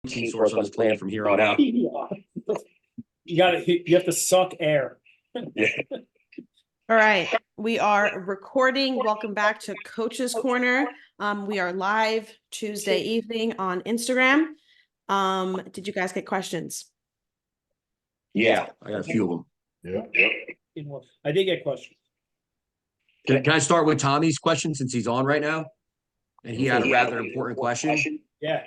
protein source on his plan from here on out. You have to suck air. Yeah. All right, we are recording. Welcome back to Coach's Corner. We are live Tuesday evening on Instagram. Did you guys get questions? Yeah, I got a few of them. Yeah. I did get questions. Can I start with Tommy's question since he's on right now? And he had a rather important question. Yeah.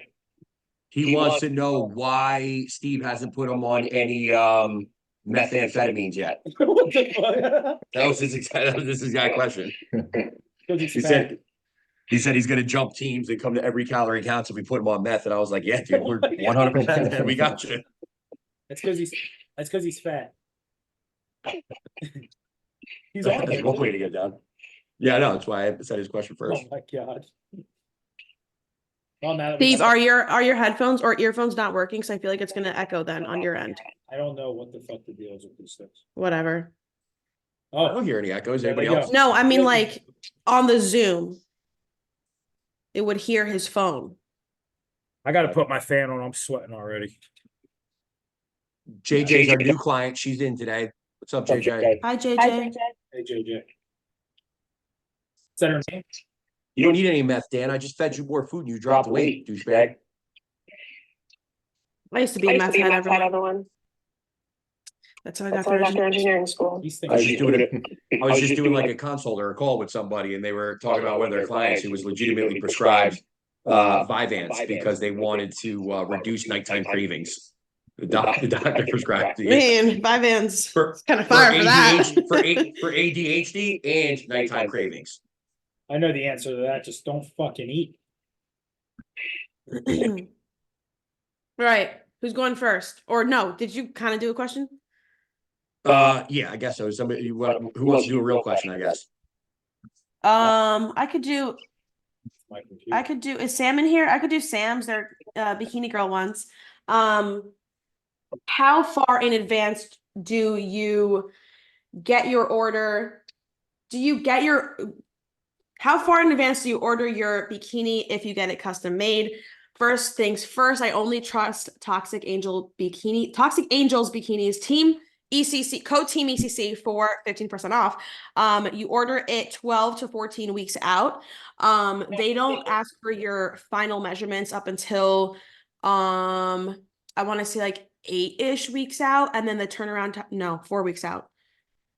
He wants to know why Steve hasn't put him on any methamphetamines yet. What the fuck? That was his exact question. Because he's He fat. said he's gonna jump teams and come to every calorie counts if we put him on meth. And I was like, yeah, dude, we're 100%. We got you. That's because he's fat. He's on That's it. one way to get down. Yeah, I know. That's why I said his question Oh first. my god. Well, now that we Steve, got- are your headphones or earphones not working? So I feel like it's gonna echo then on your end. I don't know what the fuck the deal is with these things. Whatever. I Oh, don't hear any echoes. There Anybody we go. else? No, I mean like on the Zoom, it would hear his phone. I got to put my fan on. I'm sweating already. JJ's our new client. She's in today. What's up, JJ? Hi, JJ. Hey, JJ. Is that her name? You don't need any meth, Dan. I just fed you more food and you dropped weight, douchebag. I used to be a meth head, everyone. That's how I got through engineering school. These I was things. just doing like a consult or a call with somebody, and they were talking about one of their clients who was legitimately prescribed Vyvanse because they wanted to reduce nighttime cravings. The doctor prescribed it. Man, Vyvanse. For It's kind of fire for that. for ADHD and nighttime cravings. I know the answer to that. Just don't fucking eat. Right. Who's going first? Or no, did you kind of do a question? Yeah, I guess so. Somebody who wants to do a real question, I guess. I could do My computer. is Sam in here? I could do Sam's, their bikini girl ones. How far in advance do you get your order? How far in advance do you order your bikini if you get it custom made? First things first, I only trust Toxic Angels Bikinis Team ECC, code Team ECC for 15% off. You order it 12 to 14 weeks out. They don't ask for your final measurements up until I want to say like 8-ish weeks out, and then the turnaround no, 4 weeks out.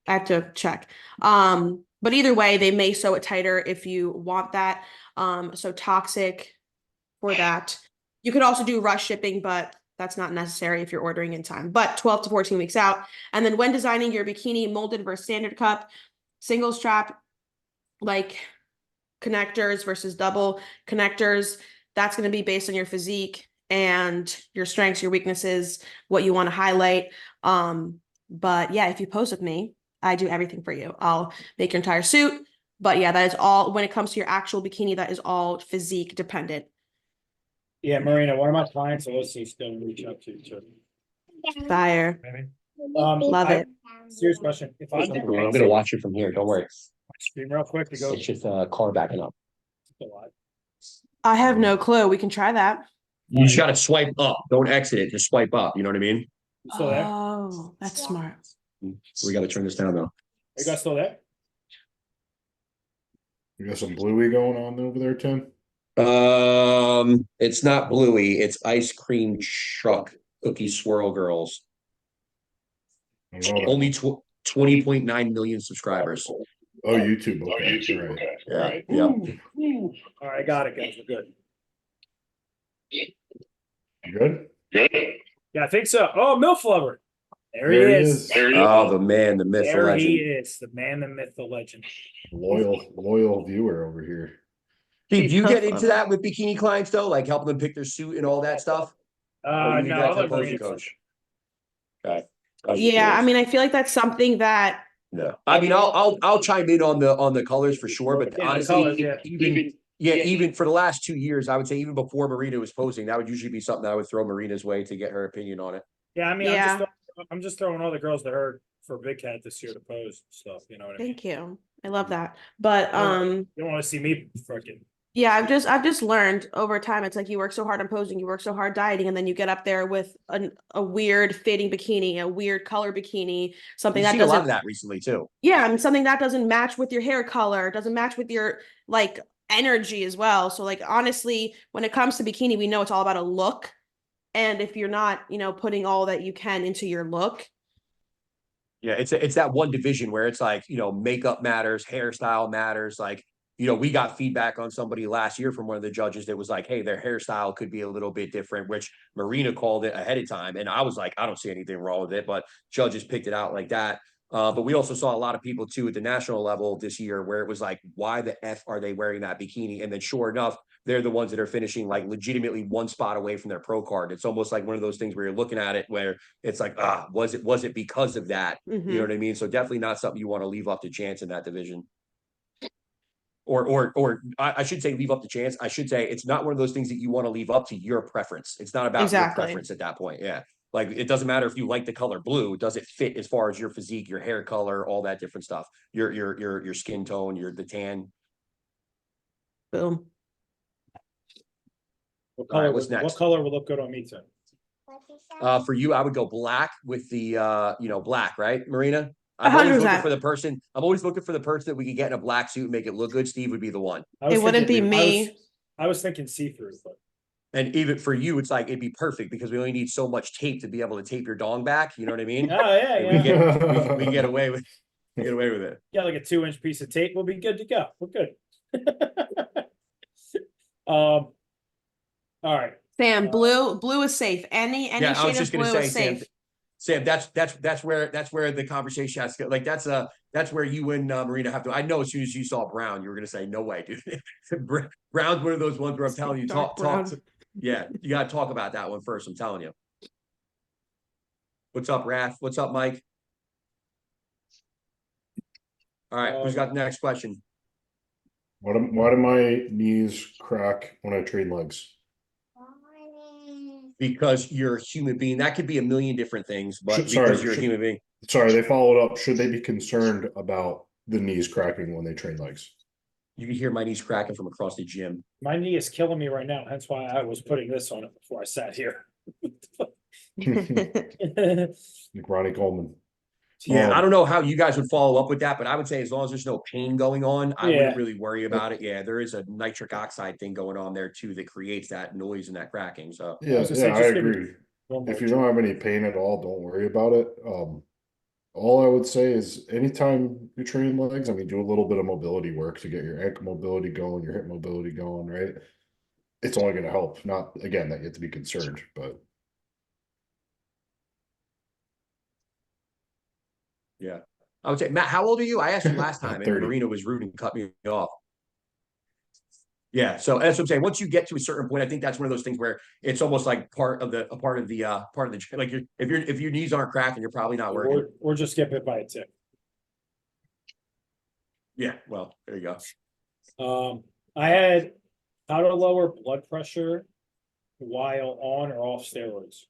I have to check. But either way, they may sew it tighter if you want that. So Toxic for that. You could also do rush shipping, but that's not necessary if you're ordering in time. But 12 to 14 weeks out. And then when designing your bikini, molded versus standard cup, single strap, like connectors versus double connectors, that's going to be based on your physique and your strengths, your weaknesses, what you want to highlight. But yeah, if you pose with me, I do everything for you. I'll make your entire suit. But yeah, that is all, when it comes to your actual bikini, that is all physique dependent. Yeah, Marina, one of my clients also still reach out to. So, Fire. Love it. Serious question. If I'm gonna watch it from here. Don't worry. stream real quick to go. It's just a car backing up. I have no clue. We can try that. You just gotta swipe up. Don't exit it. Just swipe up. You know what I mean? You still there? Oh, that's smart. So we gotta turn this down though. Are you guys still there? You got some bluey going on over there, Tim? It's not Bluey. It's Ice Cream Truck Cookie Swirl Girls. Only 20.9 million subscribers. Oh, YouTube. Okay. Right. Yeah. All right, I got it, guys. We're good. You good? Yeah, I think so. Oh, Milf Lover. There he is. Oh, the man, the myth, the There he legend. is, the man, the myth, the legend. Loyal viewer over here. Steve, do you get into that with bikini clients though? Like helping them pick their suit and all that stuff? Or you No, guys I'll let have posing Marina coach. Okay. Yeah, I mean, I feel like that's something that No, I mean, I'll chime in on the colors for sure, but Yeah, the honestly, colors, yeah. even for the last 2 years, I would say even before Marina was posing, that would usually be something I would throw Marina's way to get her opinion on it. Yeah, I mean, Yeah. I'm just throwing all the girls that heard for Big Cat this year to pose stuff. You know what I mean? thank you. I love that. But You don't want to see me freaking Yeah, I've just learned over time. It's like you work so hard on posing, you work so hard dieting, and then you get up there with a weird fitting bikini, a weird color bikini, something You've that seen a lot of doesn't, that recently too. yeah, and something that doesn't match with your hair color, doesn't match with your like energy as well. So like honestly, when it comes to bikini, we know it's all about a look. And if you're not, putting all that you can into your look, Yeah, it's that one division where it's like, makeup matters, hairstyle matters. Like, we got feedback on somebody last year from one of the judges that was like, hey, their hairstyle could be a little bit different, which Marina called it ahead of time. And I was like, I don't see anything wrong with it, but judges picked it out like that. But we also saw a lot of people too at the national level this year where it was like, why the F are they wearing that bikini? And then sure enough, they're the ones that are finishing like legitimately one spot away from their pro card. It's almost like one of those things where you're looking at it where it's like, was it because of that? You know what I mean? So definitely not something you want to leave up to chance in that division. Or I should say leave up to chance. I should say it's not one of those things that you want to leave up to your preference. It's not about your exactly. preference at that point. Yeah. Like it doesn't matter if you like the color blue, does it fit as far as your physique, your hair color, all that different stuff, your skin tone, the tan. Boom. What All right, color, what's next? what color will look good on me, Tim? For you, I would go black with the black, right, Marina? I'm always looking 100%. for the person. I'm always looking for the person that we could get in a black suit and make it look good. Steve would be the one. It wouldn't be me. I was thinking see-through, but And even for you, it's like it'd be perfect because we only need so much tape to be able to tape your dong back. You know what I mean? oh yeah, We yeah. can get away with it. Got like a 2-inch piece of tape, we'll be good to go. We're good. All right. Sam, blue is safe. Any Yeah, I was shade of just gonna blue say, is safe. Sam, that's where the conversation has to go. Like that's where you and Marina have to. I know as soon as you saw Brown, you were gonna say, no way, dude. Brown's one of those ones where I'm telling you, Dark talk. brown. Yeah, you gotta talk about that one first. I'm telling you. What's up, Raph? What's up, Mike? All right, who's got the next question? Why do my knees crack when I train legs? Because you're a human being. That could be a million different things, but Sorry, because you're a human being. Sorry, they followed up. Should they be concerned about the knees cracking when they train legs? You can hear my knees cracking from across the gym. My knee is killing me right now. That's why I was putting this on it before I sat here. Like Ronnie Coleman. Yeah, I don't know how you guys would follow up with that, but I would say as long as there's no pain going on, I wouldn't really worry about it. Yeah, there is a nitric oxide thing going on there too that creates that noise and that cracking. So Yeah, I agree. If you don't don't have any pain at all, don't worry about it. All I would say is anytime you train legs, I mean, do a little bit of mobility work to get your ankle mobility going, your hip mobility going, right? It's only going to help. Not again that you have to be concerned, but yeah, I would say, Matt, how old are you? I asked you last time, and 30. Marina was rude and cut me off. Yeah, so that's what I'm saying. Once you get to a certain point, I think that's one of those things where it's almost like part of the like if your knees aren't cracking, you're probably not working. Or just get bit by a tick. Yeah, well, there you go. I had how to lower blood pressure while on or off steroids.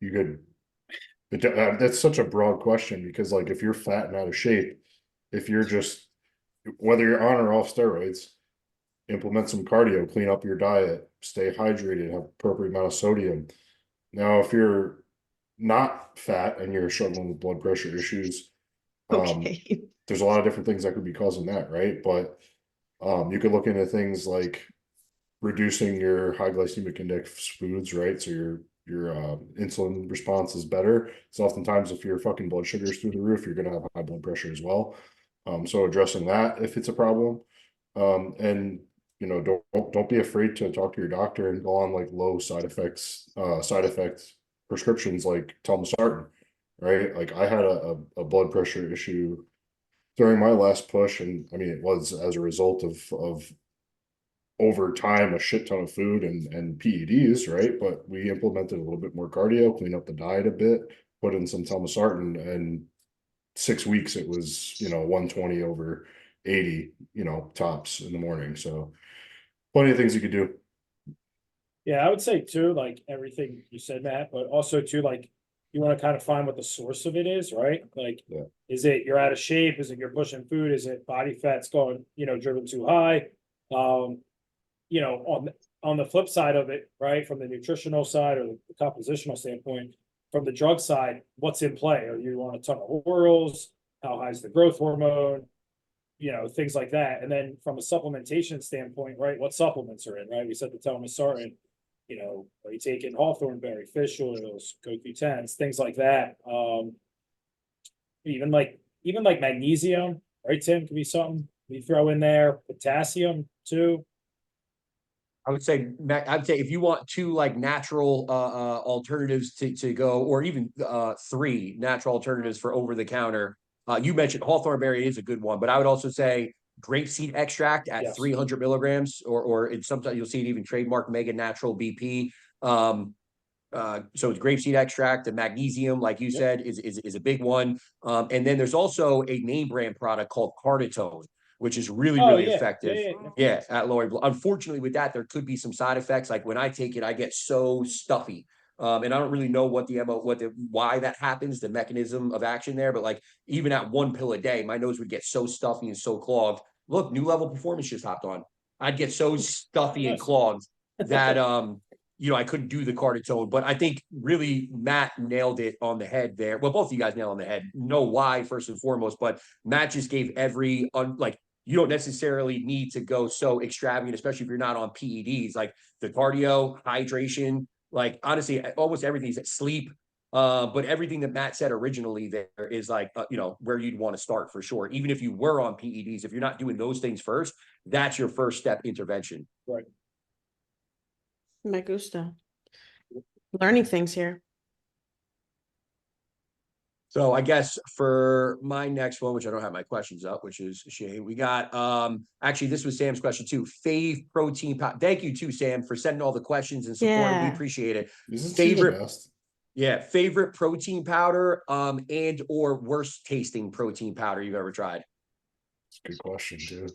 you could. That's such a broad question because, like, if you're fat and out of shape, if you're just whether you're on or off steroids, implement some cardio, clean up your diet, stay hydrated, have appropriate amount of sodium. Now, if you're not fat and you're struggling with blood pressure issues, Okay. there's a lot of different things that could be causing that, right? But you could look into things like reducing your high glycemic index foods, right? So your insulin response is better. So oftentimes if your fucking blood sugar is through the roof, you're gonna have high blood pressure as well. So addressing that if it's a problem. And you know, don't be afraid to talk to your doctor and go on like low side effect prescriptions like telmisartan, right? Like I had a blood pressure issue during my last push, and I mean it was as a result of over time a shit ton of food and PEDs, right? But we implemented a little bit more cardio, clean up the diet a bit, put in some telmisartan, and 6 weeks it was 120 over 80 tops in the morning. So plenty of things you could do. Yeah, I would say too, like everything you said, Matt, but also too, like you want to kind of find what the source of it is, right? Like, Yeah. is it you're out of shape? Is it you're pushing food? Is it body fat's going, driven too high? On the flip side of it, right, from the nutritional side or the compositional standpoint, from the drug side, what's in play? Are you on a ton of orals? How high is the growth hormone? Things like that. And then from a supplementation standpoint, right, what supplements are in, right? We said the telmisartan, are you taking hawthorn berry, fish oils, CoQ10s, things like that. Even like magnesium, right, Tim, could be something we throw in there, potassium too. I'd say if you want two like natural alternatives to go, or even three natural alternatives for over the counter. You mentioned hawthorn berry is a good one, but I would also say grapeseed extract at Yes. 300 milligrams, or sometimes you'll see it even trademark Mega Natural BP. So it's grapeseed extract. The magnesium, like you said, is a big one. And then there's also a name brand product called Carnitone, which is really effective. Yeah, at lower blood. Unfortunately, with that, there could be some side effects. Like when I take it, I get so stuffy. And I don't really know why that happens, the mechanism of action there. But like even at one pill a day, my nose would get so stuffy and so clogged. Look, New Level Performance just hopped on. I'd get so stuffy and clogged that I couldn't do the Carnitone. But I think really Matt nailed it on the head there. Well, both of you guys nailed on the head. Know why first and foremost, but Matt just gave you don't necessarily need to go so extravagant, especially if you're not on PEDs. Like the cardio, hydration, like honestly, almost everything's at sleep. But everything that Matt said originally there is like, where you'd want to start for sure. Even if you were on PEDs, if you're not doing those things first, that's your first step intervention. Right. Me gusta. Learning things here. So I guess for my next one, which I don't have my questions up, which is Shane, we got actually this was Sam's question too. Fave protein powder. Thank you too, Sam, for sending all the questions and support. Yeah. We appreciate it. This is Favorite- the best. Yeah, favorite protein powder, and or worst tasting protein powder you've ever tried. Good question too.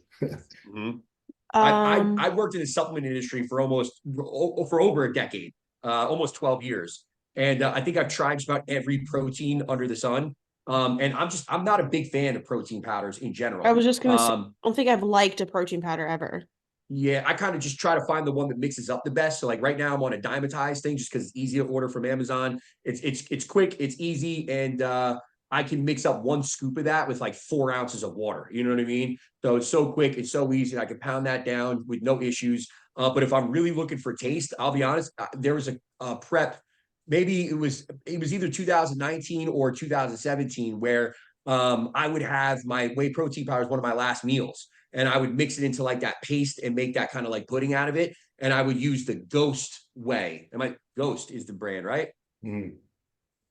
I worked in the supplement industry for over a decade, almost 12 years. And I think I've tried just about every protein under the sun. And I'm not a big fan of protein powders in general. I was just gonna say, I don't think I've liked a protein powder ever. Yeah, I kind of just try to find the one that mixes up the best. So like right now I'm on a Dymatize thing just because it's easy to order from Amazon. It's quick, it's easy, and I can mix up one scoop of that with like 4 ounces of water. You know what I mean? So it's so quick, it's so easy. I can pound that down with no issues. But if I'm really looking for taste, I'll be honest, there was a prep. Maybe it was either 2019 or 2017 where I would have my whey protein powder as one of my last meals. And I would mix it into like that paste and make that kind of like pudding out of it. And I would use the Ghost Whey. Ghost is the brand, right? Mm.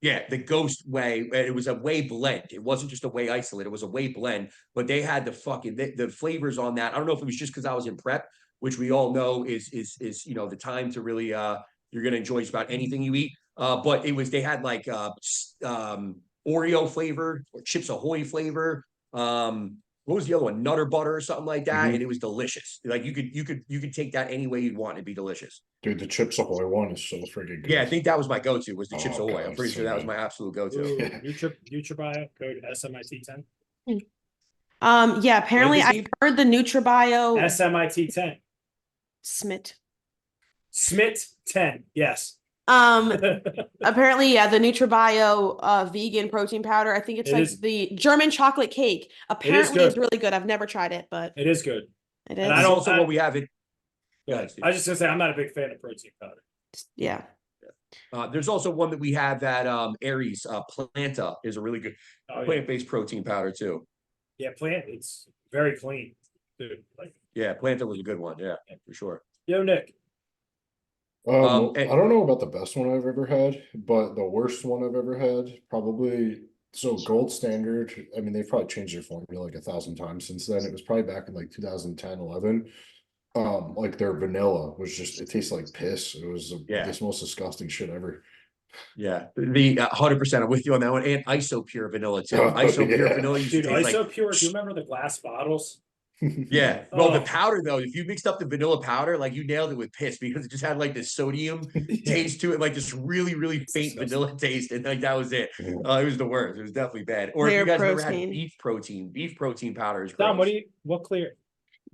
Yeah, the Ghost Whey. It was a whey blend. It wasn't just a whey isolate. It was a whey blend. But they had the flavors on that. I don't know if it was just because I was in prep, which we all know is the time to really you're gonna enjoy just about anything you eat. But they had like Oreo flavor or Chips Ahoy flavor. What was the other one? Nutter butter or something like that, and it was delicious. Like you could take that any way you'd want. It'd be delicious. Dude, the Chips Ahoy one is so freaking good. Yeah, I think that was my go-to. Was the Chips Ahoy? God, I'm pretty so sure that was good. my absolute go-to. NutraBio code SMIT10. Yeah, apparently I Steve? heard the NutraBio SMIT10. SMIT 10. Yes. Apparently, yeah, the NutraBio vegan protein powder. I think it's the German chocolate cake. Apparently, it's really good. I've never tried it, but It is good. it And is. I don't- Also, what we have it. Go ahead, Steve. I was just gonna say I'm not a big fan of protein powder. Yeah. There's also one that we have at Aries. Planta is a really good Oh, yeah. plant-based protein powder too. Yeah, it's very clean, dude. Like, Yeah, Planta was a good one. Yeah, for sure. yo, Nick. And- I don't know about the best one I've ever had, but the worst one I've ever had, probably. So Gold Standard, I mean, they've probably changed their formula like 1,000 times since then. It was probably back in like 2010, 11. Like their vanilla was just, it tastes like piss. It was the most disgusting shit ever. Yeah, the 100%. I'm with you on that one. And Isopure vanilla too. Isopure vanilla. Dude, Isopure, do you remember the glass bottles? Yeah, well, the Oh. powder though, if you mixed up the vanilla powder, like you nailed it with piss because it just had like this sodium Yeah. taste to it, like this really, really faint Disgusting. vanilla taste, and like that was it. Yeah. It was the worst. It was definitely bad. Or if Clear you guys have ever had protein. beef protein powder is Dom, gross. what clear?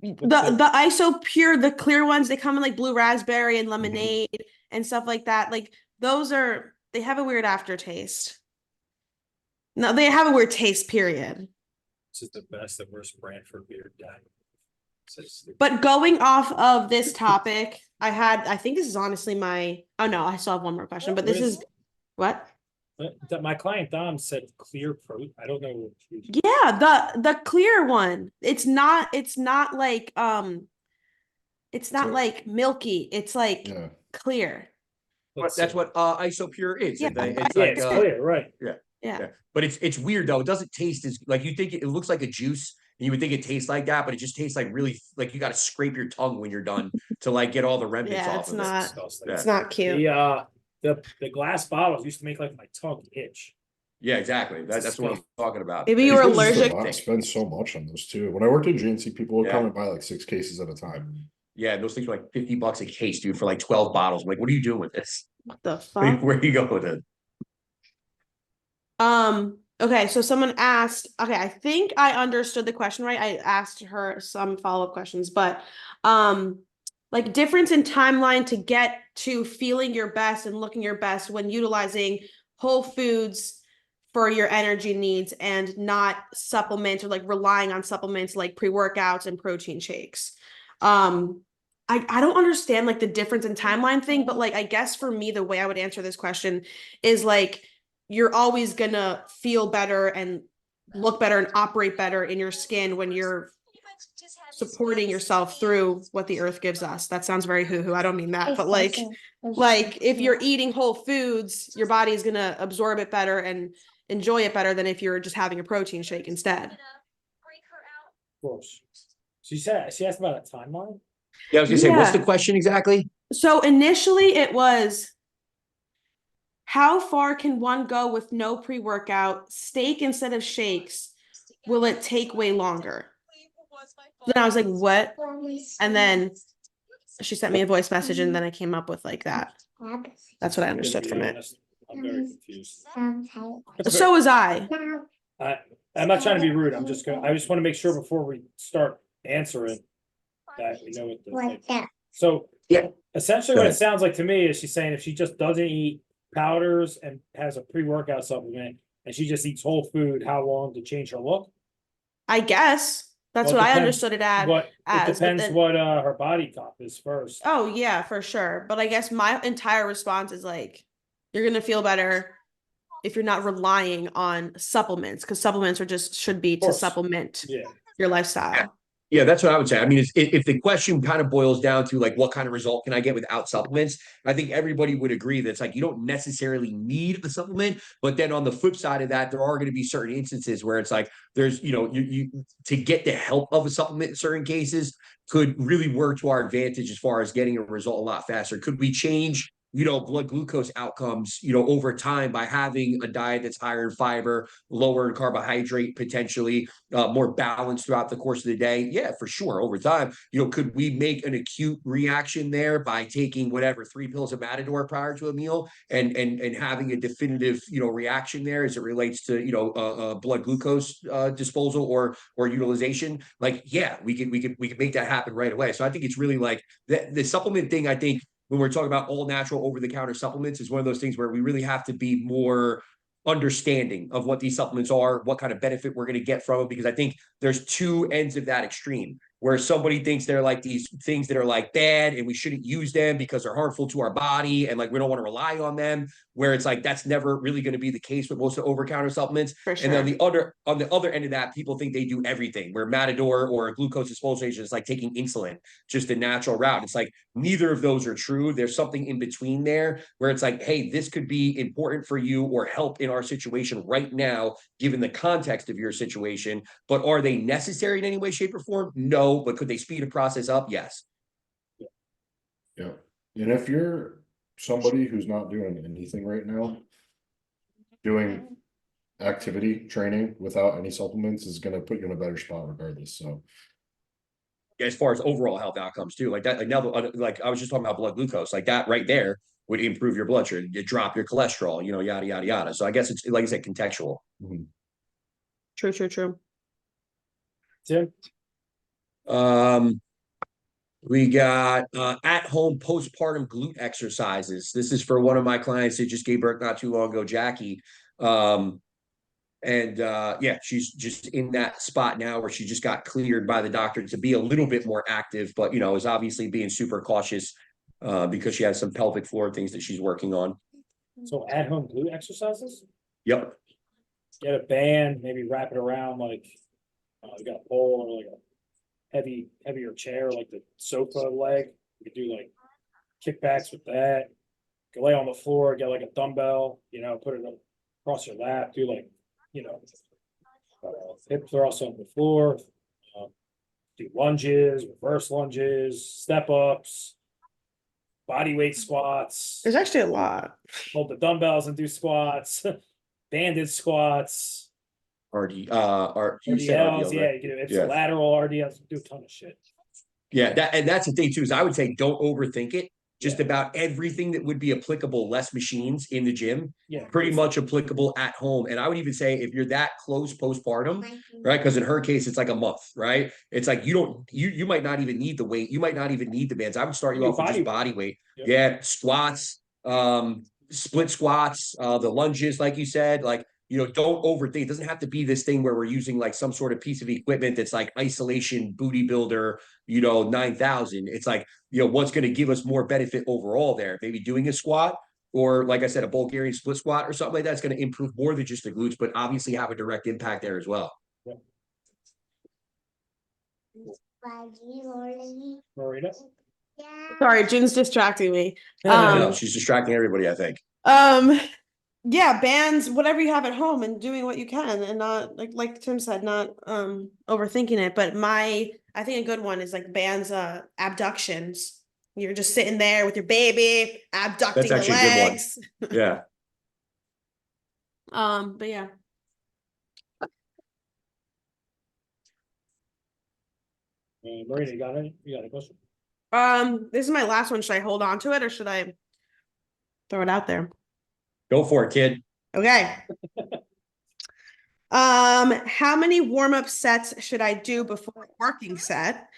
The ISO pure, the clear ones, they come in like blue raspberry and lemonade and stuff like that. Like those are, they have a weird aftertaste. No, they have a weird taste, period. This is the best and worst brand for beer. But going off of this topic, I think this is honestly oh no, I still have one more question, but this is, what? My client Dom said clear pro. I don't know. Yeah, the clear one. It's not like, it's not So- like milky. It's like Yeah. clear. That's what ISOPure is. Yeah, It's Yeah, like it's clear, right? Yeah. but it's weird though. It doesn't taste as like you think it looks like a juice. And you would think it tastes like that, but it just tastes like really like you got to scrape your tongue when you're done to like get all the remnants Yeah, off it's of not- it. Disgusting. Yeah. It's not cute. The glass bottles used to make like my tongue itch. Yeah, exactly. That's what I'm talking about. Maybe you were People used to allergic. buy- spend so much on those too. When I worked at GNC, people would come Yeah. and buy like 6 cases at a time. Yeah, and those things were like $50 a case, dude, for like 12 bottles. I'm like, what are you doing with this? What the fuck? Where are you going with it? Okay, so someone asked, okay, I think I understood the question right. I asked her some follow-up questions, but like difference in timeline to get to feeling your best and looking your best when utilizing whole foods for your energy needs and not supplements or like relying on supplements like pre-workouts and protein shakes. I don't understand like the difference in timeline thing, but like I guess for me the way I would answer this question is like you're always gonna feel better and look better and operate better in your skin when you're supporting yourself through what the earth gives us. That sounds very hoo-hoo. I don't mean that, but like if you're eating whole foods, your body is gonna absorb it better and enjoy it better than if you're just having a protein shake instead. Of course. She asked about a timeline. Yeah, I was gonna say, what's Yeah. the question exactly? So initially it was, how far can one go with no pre-workout, steak instead of shakes? Will it take way longer? Then I was like, what? And then she sent me a voice message and then I came up with like that. That's what I understood from it. I'm very confused. So was I. I'm not trying to be rude. I just want to make sure before we start answering that we know what the. So Yeah. essentially Go what it ahead. sounds like to me is she's saying if she just doesn't eat powders and has a pre-workout supplement and she just eats whole food, how long to change her look? I guess. That's Well, it what I depends understood it as. What, it but depends then- what her body top is first. Oh yeah, for sure. But I guess my entire response is like, you're gonna feel better if you're not relying on supplements, because supplements are just should be to course. supplement Yeah. your lifestyle. Yeah, that's what I would say. I mean, if the question kind of boils down to like, what kind of result can I get without supplements? I think everybody would agree that it's like you don't necessarily need a supplement, but then on the flip side of that, there are going to be certain instances where it's like there's, you to get the help of a supplement in certain cases could really work to our advantage as far as getting a result a lot faster. Could we change, blood glucose outcomes, over time by having a diet that's higher in fiber, lower in carbohydrate, potentially more balanced throughout the course of the day? Yeah, for sure. Over time, could we make an acute reaction there by taking whatever 3 pills of Matador prior to a meal and having a definitive, reaction there as it relates to, blood glucose disposal or utilization? Like, yeah, we could make that happen right away. So I think it's really like the supplement thing. I think when we're talking about all natural over-the-counter supplements is one of those things where we really have to be more understanding of what these supplements are, what kind of benefit we're going to get from it, because I think there's two ends of that extreme where somebody thinks they're like these things that are like bad and we shouldn't use them because they're harmful to our body and like we don't want to rely on them, where it's like that's never really going to be the case with most of over-counter supplements. For sure. And then on the other end of that, people think they do everything, where Matador or a glucose disposal agent is like taking insulin, just a natural route. It's like neither of those are true. There's something in between there where it's like, hey, this could be important for you or help in our situation right now, given the context of your situation. But are they necessary in any way, shape, or form? No. But could they speed a process up? Yes. Yeah. And if you're somebody who's not doing anything right now, doing activity training without any supplements is going to put you in a better spot regardless. So as far as overall health outcomes too, like that, like now, like I was just talking about blood glucose, like that right there would improve your blood sugar, you drop your cholesterol, yada, yada, yada. So I guess it's, like I said, contextual. Mhm. True. Tim? We got at home postpartum glute exercises. This is for one of my clients that just gave birth not too long ago, Jackie. And yeah, she's just in that spot now where she just got cleared by the doctor to be a little bit more active, but is obviously being super cautious because she has some pelvic floor things that she's working on. So at-home glute exercises? Yep. Get a band, maybe wrap it around like, you got a pole or like a heavier chair, like the sofa leg. You could do like kickbacks with that. You can lay on the floor, get like a dumbbell, put it across your lap, do like, hip thrusts on the floor. Do lunges, reverse lunges, step ups, body weight squats. There's actually a lot. Hold the dumbbells and do squats, banded squats. RDLs, RDLs, yeah, you can do Yeah. lateral RDLs, do a ton of shit. Yeah, that's the thing too, is I would say don't overthink it. Just about everything that would be applicable, less machines in the gym, Yeah. pretty much applicable at home. And I would even say if you're that close postpartum, right? Because in her case, it's like a month, right? It's like you might not even need the weight, you might not even need the bands. I would start you off with just body weight. Yep. Yeah, squats, split squats, the lunges, like you said, like don't overthink. It doesn't have to be this thing where we're using like some sort of piece of equipment that's like isolation booty builder, 9,000. It's like, what's going to give us more benefit overall there? Maybe doing a squat or, like I said, a Bulgarian split squat or something like that's going to improve more than just the glutes, but obviously have a direct impact there as well. Yeah. Marina? Sorry, Jun's distracting me. No, she's distracting everybody, I think. Yeah, bands, whatever you have at home and doing what you can and not like Tim said, not overthinking it. But I think a good one is like bands abductions. You're just sitting there with your baby, abducting That's the actually a good one. legs. Yeah. But yeah. Marina, you got a question? This is my last one. Should I hold on to it or should I throw it out there? Go for it, kid. Okay. How many warm-up sets should I do before a working set?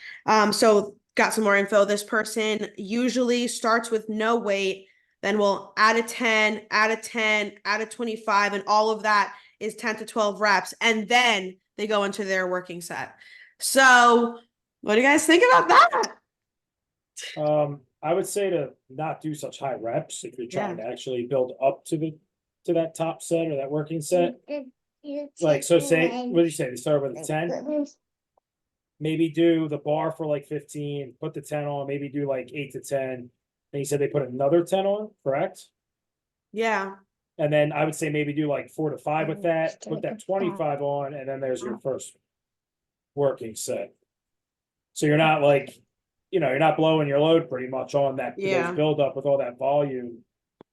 So got some more info. This person usually starts with no weight, then we'll add a 10, add a 10, add a 25, and all of that is 10 to 12 reps, and then they go into their working set. So what do you guys think about that? I would say to not do such high reps if you're trying to actually build up to that top set or that working set. Like, so say, what do you say? They start with a 10, maybe do the bar for like 15, put the 10 on, maybe do like 8 to 10. And you said they put another 10 on, correct? Yeah. And then I would say maybe do like 4 to 5 with that, put that 25 on, and then there's your first working set. So you're not like, you're not blowing your load pretty much on that build up with all that volume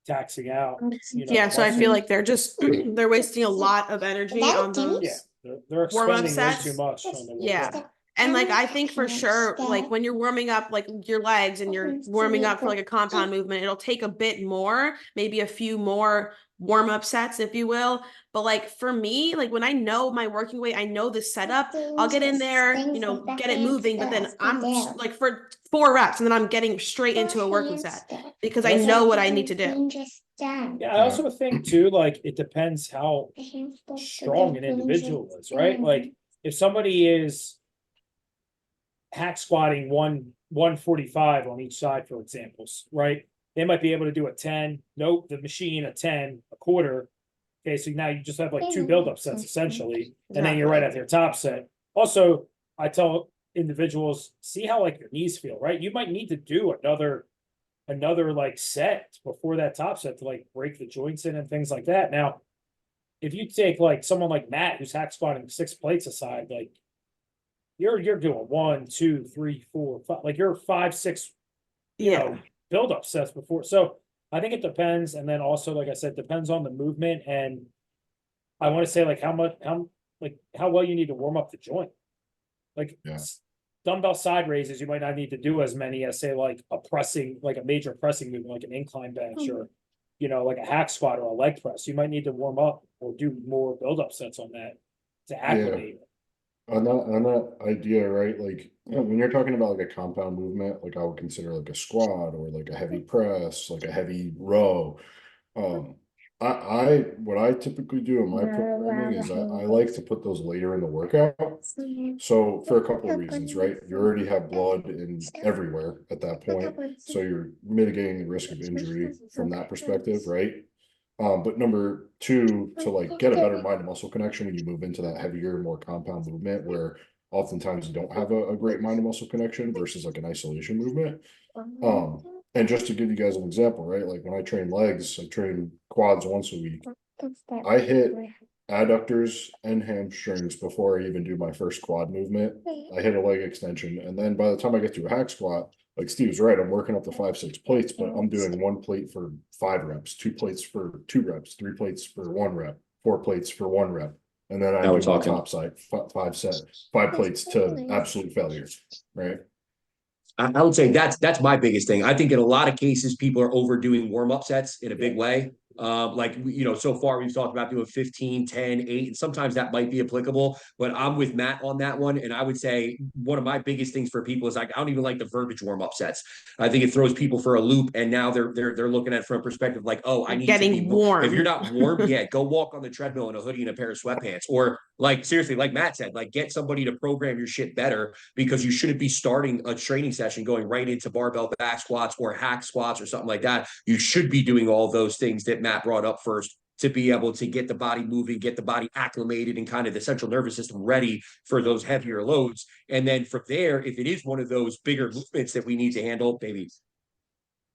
taxing out. Yeah, so I feel like they're just they're wasting a lot of energy on those. They're warm-up expending way sets. too much on the Yeah. And like I think for sure, like when you're warming up like your legs and you're warming up for like a compound movement, it'll take a bit more, maybe a few more warm-up sets, if you will. But like for me, like when I know my working weight, I know the setup, I'll get in there, get it moving, but then I'm like for 4 reps and then I'm getting straight into a working set because I know what I need to do. Yeah, I also think too, like it depends how strong an individual is, right? Like if somebody is hack squatting 145 on each side, for examples, right? They might be able to do a 10. Nope, the machine, a 10, a quarter. Okay, so now you just have like 2 build-up sets essentially, and then you're right at their top set. Also, I tell individuals, see how like your knees feel, right? You might need to do another like set before that top set to like break the joints in and things like that. Now, if you take like someone like Matt who's hack squatting 6 plates aside, like you're doing 1, 2, 3, 4, 5, like you're 5, 6, build up sets before. So I think it depends, and then also, like I said, depends on the movement, and I want to say like how well you need to warm up the joint. Like dumbbell side raises, you might not need to do as many as say like a major pressing movement, like an incline bench or, you know, like a hack squat or a leg press. You might need to warm up or do more build-up sets on that to acclimate. On that idea, right? Like when you're talking about like a compound movement, like I would consider like a squat or like a heavy press, like a heavy row. What I typically do in my programming is I like to put those later in the workout. So for a couple of reasons, right? You already have blood in everywhere at that point, so you're mitigating the risk of injury from that perspective, right? But number two, to like get a better mind to muscle connection when you move into that heavier, more compound movement where oftentimes you don't have a great mind to muscle connection versus like an isolation movement. And just to give you guys an example, right? Like when I train legs, I train quads once a week. I hit adductors and hamstrings before I even do my first quad movement. I hit a leg extension, and then by the time I get to a hack squat, like Steve's right, I'm working up to 5-6 plates, but I'm doing 1 plate for 5 reps, 2 plates for 2 reps, 3 plates for 1 rep, 4 plates for 1 rep. And then I Now we're do my talking. top side, 5 plates to absolute failure, right? I would say that's my biggest thing. I think in a lot of cases, people are overdoing warm-up sets in a big way. Like, you know, so far we've talked about doing 15, 10, 8, and sometimes that might be applicable, but I'm with Matt on that one. And I would say one of my biggest things for people is like, I don't even like the verbiage warm-up sets. I think it throws people for a loop, and now they're looking at it from a perspective like, oh, I need to be Getting warm. If you're not warm, yeah, go walk on the treadmill in a hoodie and a pair of sweatpants. Or like seriously, like Matt said, like get somebody to program your shit better, because you shouldn't be starting a training session going right into barbell back squats or hack squats or something like that. You should be doing all those things that Matt brought up first to be able to get the body moving, get the body acclimated, and kind of the central nervous system ready for those heavier loads. And then from there, if it is one of those bigger movements that we need to handle, baby,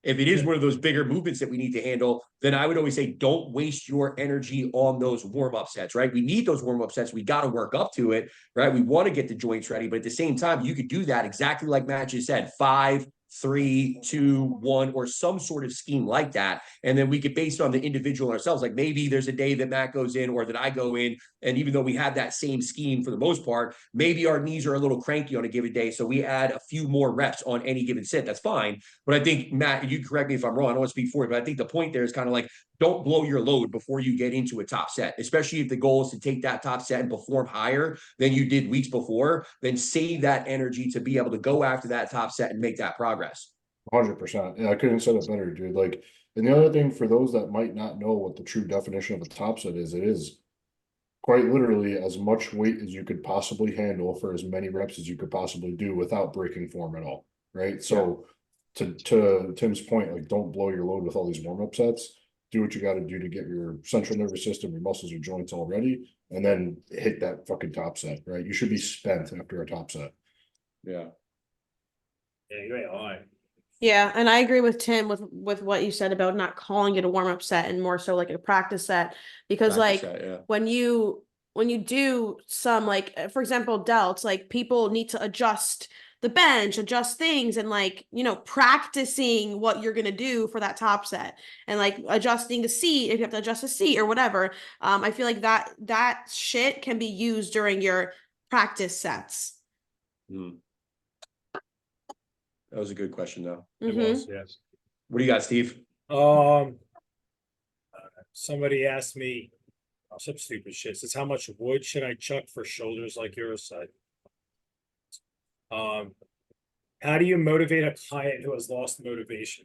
if it is one of those bigger movements that we need to handle, then I would always say don't waste your energy on those warm-up sets, right? We need those warm-up sets. We got to work up to it, right? We want to get the joints ready, but at the same time, you could do that exactly like Matt just said, 5, 3, 2, 1, or some sort of scheme like that. And then we could, based on the individual ourselves, like maybe there's a day that Matt goes in or that I go in, and even though we have that same scheme for the most part, maybe our knees are a little cranky on a given day. So we add a few more reps on any given set. That's fine. But I think, Matt, you correct me if I'm wrong. I don't want to speak for you, but I think the point there is kind of like, don't blow your load before you get into a top set, especially if the goal is to take that top set and perform higher than you did weeks before. Then save that energy to be able to go after that top set and make that progress. 100%. Yeah, I couldn't have said it better, dude. Like, and the other thing for those that might not know what the true definition of a top set is, it is quite literally as much weight as you could possibly handle for as many reps as you could possibly do without breaking form at all, right? So to Tim's point, like don't blow your load with all these warm-up sets. Do what you got to do to get your central nervous system, your muscles, your joints all ready, and then hit that fucking top set, right? You should be spent after a top set. Yeah. Yeah, you ain't lying. Yeah, and I agree with Tim with what you said about not calling it a warm-up set and more so like a practice set, because Practice like set, yeah. when you do some, like for example delts, like people need to adjust the bench, adjust things, and like, you know, practicing what you're gonna do for that top set, and like adjusting the seat if you have to adjust the seat or whatever. I feel like that shit can be used during your practice sets. That was a good question, though. It was, yes. What do you got, Steve? Somebody asked me some stupid shit. Says, how much wood should I chuck for shoulders like yours said? How do you motivate a client who has lost motivation?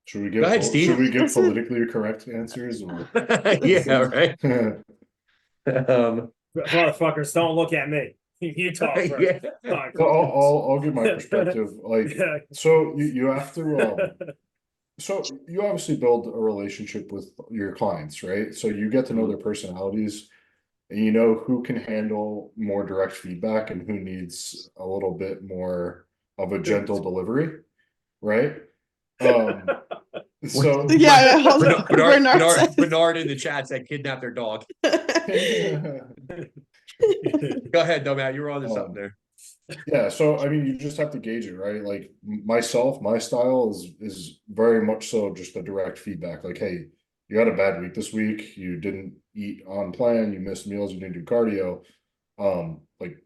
Should we Go ahead, Steve. Should we give politically correct answers? Or? Yeah, right. Motherfuckers, don't look at me. You talk first. Yeah. So I'll give my perspective. Like, Yeah. so you have to. So you obviously build a relationship with your clients, right? So you get to know their personalities, and you know who can handle more direct feedback and who needs a little bit more of a gentle delivery, right? So Yeah, hold on. Bernard in the chat said kidnap their dog. Go ahead, though, Matt. You were on to something there. Yeah, so I mean, you just have to gauge it, right? Like myself, my style is very much so just a direct feedback. Like, hey, you had a bad week this week, you didn't eat on plan, you missed meals, you didn't do cardio. Like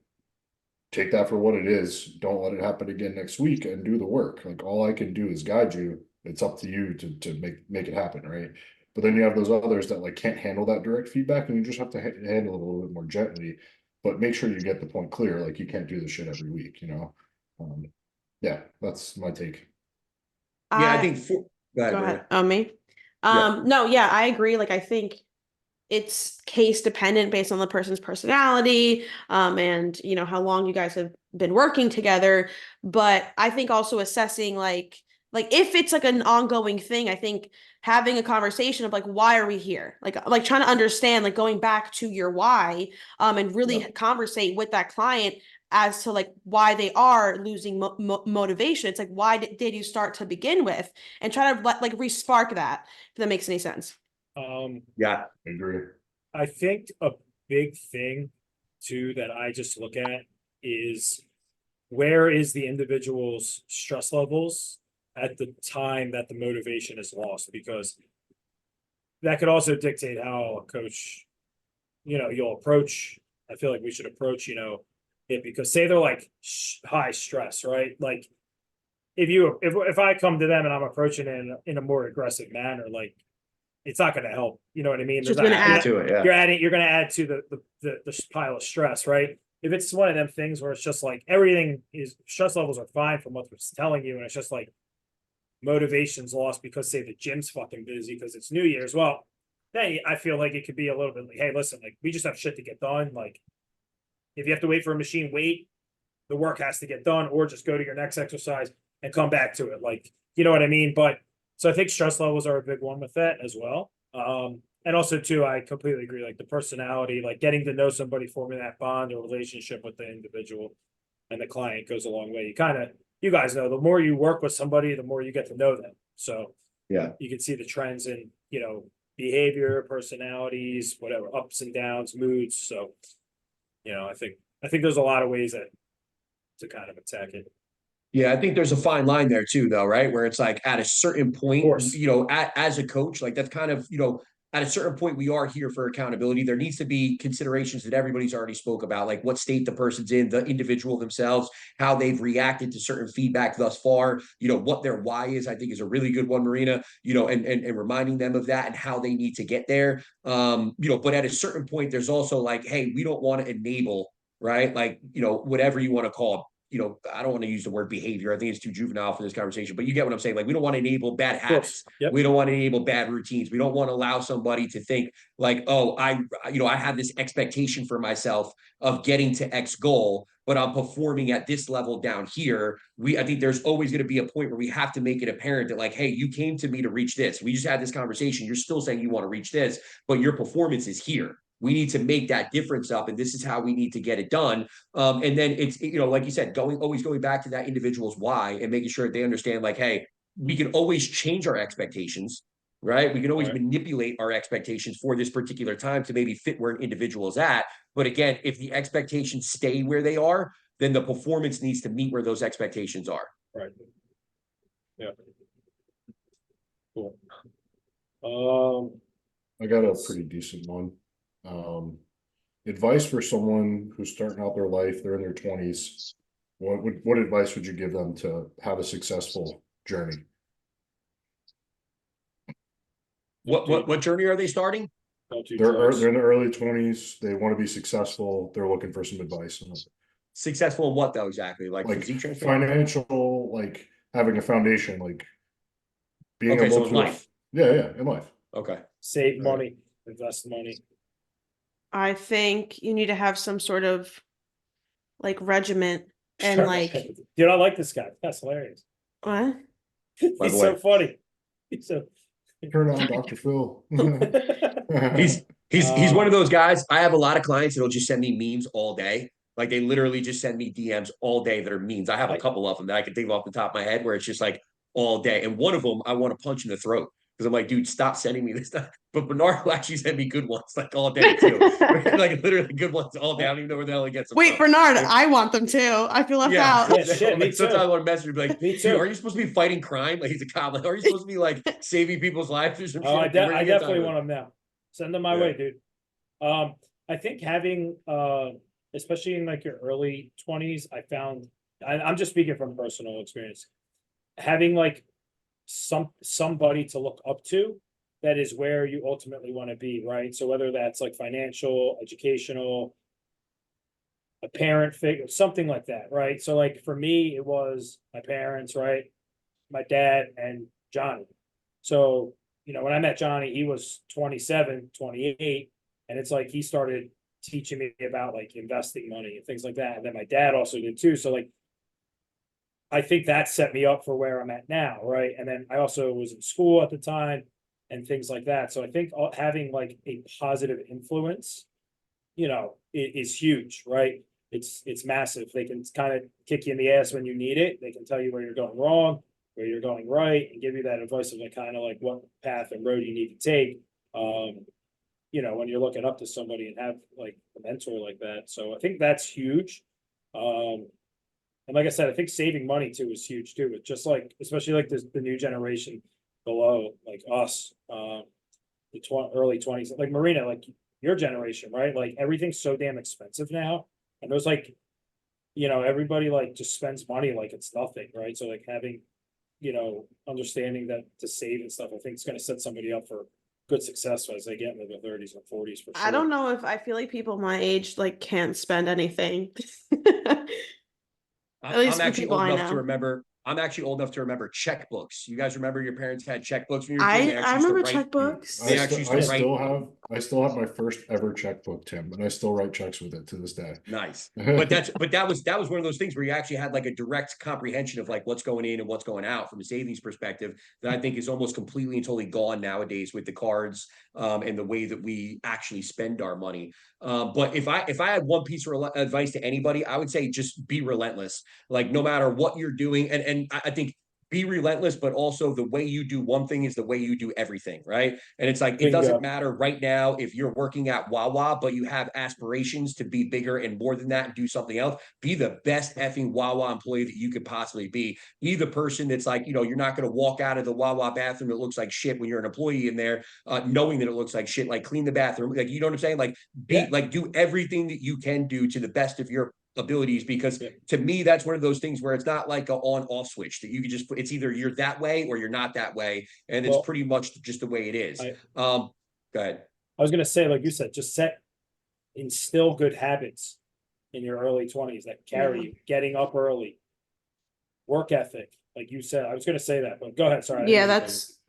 take that for what it is. Don't let it happen again next week and do the work. Like all I can do is guide you. It's up to you to make it happen, right? But then you have those others that like can't handle that direct feedback and you just have to handle it a little bit more gently, but make sure you get the point clear. Like you can't do this shit every week, you know? Yeah, that's my take. Yeah, I think for, go ahead, Go Maria. ahead. Oh, me. Yeah. No, yeah, I agree. Like, I think it's case dependent based on the person's personality, and you know how long you guys have been working together. But I think also assessing like if it's like an ongoing thing, I think having a conversation of like why are we here, like trying to understand, like going back to your why, and really conversate with that client as to like why they are losing motivation. It's like why did you start to begin with, and try to like re-spark that, if that makes any sense. Yeah. I agree. I think a big thing too that I just look at is where is the individual's stress levels at the time that the motivation is lost, because that could also dictate how a coach, you'll approach. I feel like we should approach, it, because say they're like high stress, right? Like if I come to them and I'm approaching it in a more aggressive manner, like it's not going to help. You know what I mean? Just There's gonna not- add To it, yeah. you're going to add to the pile of stress, right? If it's one of them things where it's just like everything is stress levels are fine from what it's telling you, and it's just like motivation's lost because say the gym's fucking busy because it's New Year's. Well, then I feel like it could be a little bit like, hey, listen, like we just have shit to get done. Like if you have to wait for a machine, wait. The work has to get done, or just go to your next exercise and come back to it. Like, you know what I mean? But so I think stress levels are a big one with that as well. And also too, I completely agree. Like the personality, like getting to know somebody, forming that bond or relationship with the individual and the client goes a long way. You guys know, the more you work with somebody, the more you get to know them. So Yeah. you can see the trends in, behavior, personalities, whatever, ups and downs, moods. So, I think there's a lot of ways to kind of attack it. Yeah, I think there's a fine line there too, though, right? Where it's like at a certain point, course. as a coach, like that's kind of, at a certain point, we are here for accountability. There needs to be considerations that everybody's already spoke about, like what state the person's in, the individual themselves, how they've reacted to certain feedback thus far, what their why is, I think is a really good one, Marina, and reminding them of that and how they need to get there. But at a certain point, there's also like, hey, we don't want to enable, right? Like, whatever you want to call it. I don't want to use the word behavior. I think it's too juvenile for this conversation, but you get what I'm saying. Like, we don't want to enable bad habits. Yep. We don't want to enable bad routines. We don't want to allow somebody to think like, oh, I have this expectation for myself of getting to X goal, but I'm performing at this level down here. I think there's always going to be a point where we have to make it apparent that like, hey, you came to me to reach this. We just had this conversation. You're still saying you want to reach this, but your performance is here. We need to make that difference up, and this is how we need to get it done. And then it's, like you said, always going back to that individual's why and making sure that they understand, like, hey, we can always change our expectations, right? We can always manipulate our expectations for this particular time to maybe fit where an individual is at. But again, if the expectations stay where they are, then the performance needs to meet where those expectations are. Right. Yeah. Cool. I got a pretty decent one. Advice for someone who's starting out their life, they're in their 20s. What advice would you give them to have a successful journey? What journey are they starting? They're in their early 20s. They want to be successful. They're looking for some advice. Successful in what though exactly? Like physique transformation? Financial, like having a foundation, like being Okay, able so to in life. Yeah, in life. Okay. Save money, invest money. I think you need to have some sort of like regiment and like Dude, I like this guy. That's hilarious. what? He's so funny. He's so Turn on Dr. Phil. He's one of those guys. I have a lot of clients that'll just send me memes all day. Like they literally just send me DMs all day that are memes. I have a couple of them that I can think of off the top of my head where it's just like all day. And one of them I want to punch in the throat Because I'm like, dude, stop sending me this stuff. But Bernard will actually send me good ones like all day too. Like literally good ones all day. I don't even know where the hell he gets them Wait, from. Bernard, I want them too. I feel left Yeah, out. Yeah, shit, me like, sometimes too. I want to message him, be like, Me dude, too. are you supposed to be fighting crime? Like he's a cop. Like, are you supposed to be like saving people's lives or some Oh, shit? Where do I you get definitely time want them now. Send them my Yeah. way, dude. I think having, especially in like your early 20s, I found, I'm just speaking from personal experience, having like somebody to look up to, that is where you ultimately want to be, right? So whether that's like financial, educational, a parent figure, something like that, right? So like for me, it was my parents, right? My dad and Johnny. So, you know, when I met Johnny, he was 27, 28, and it's like he started teaching me about like investing money and things like that. And then my dad also did too. So like I think that set me up for where I'm at now, right? And then I also was in school at the time and things like that. So I think having like a positive influence, you know, is huge, right? It's massive. They can kind of kick you in the ass when you need it. They can tell you where you're going wrong, where you're going right, and give you that advice of like kind of like what path and road you need to take. You know, when you're looking up to somebody and have like a mentor like that. So I think that's huge. And like I said, I think saving money too is huge too. It's just like, especially like the new generation below, like us, the early 20s, like Marina, like your generation, right? Like everything's so damn expensive now. And there's like, you know, everybody like just spends money like it's nothing, right? So like having, you know, understanding that to save and stuff, I think it's gonna set somebody up for good success as they get into their 30s and 40s for sure. I don't know if I feel like people my age like can't spend anything. At least I'm for actually people old I enough to know. remember. I'm actually old enough to remember checkbooks. You guys remember your parents had checkbooks when you were a kid? They I actually used to remember write. checkbooks. They actually used to write. I still have my first ever checkbook, Tim, and I still write checks with it to this day. Nice. But that was one of those things where you actually had like a direct comprehension of like what's going in and what's going out from a savings perspective that I think is almost completely and totally gone nowadays with the cards and the way that we actually spend our money. But if I had one piece of advice to anybody, I would say just be relentless. Like no matter what you're doing, and I think be relentless, but also the way you do one thing is the way you do everything, right? And it's like it doesn't matter right now if you're working at Wawa, but you have aspirations to be bigger and more than that and do something else. Be the best effing Wawa employee that you could possibly be. Be the person that's like, you know, you're not going to walk out of the Wawa bathroom that looks like shit when you're an employee in there, knowing that it looks like shit. Like clean the bathroom, like you know what I'm saying? Like be like do everything that you can do to the best of your abilities, because to me that's one of those things where it's not like a on-off switch that you can just put. It's either you're that way or you're not that way, and it's pretty much just the way it is. Go ahead. I was gonna say, like you said, just instill good habits in your early 20s that carry you, getting up early, work ethic, like you said. I was gonna say that, but go ahead. Sorry. Yeah, that's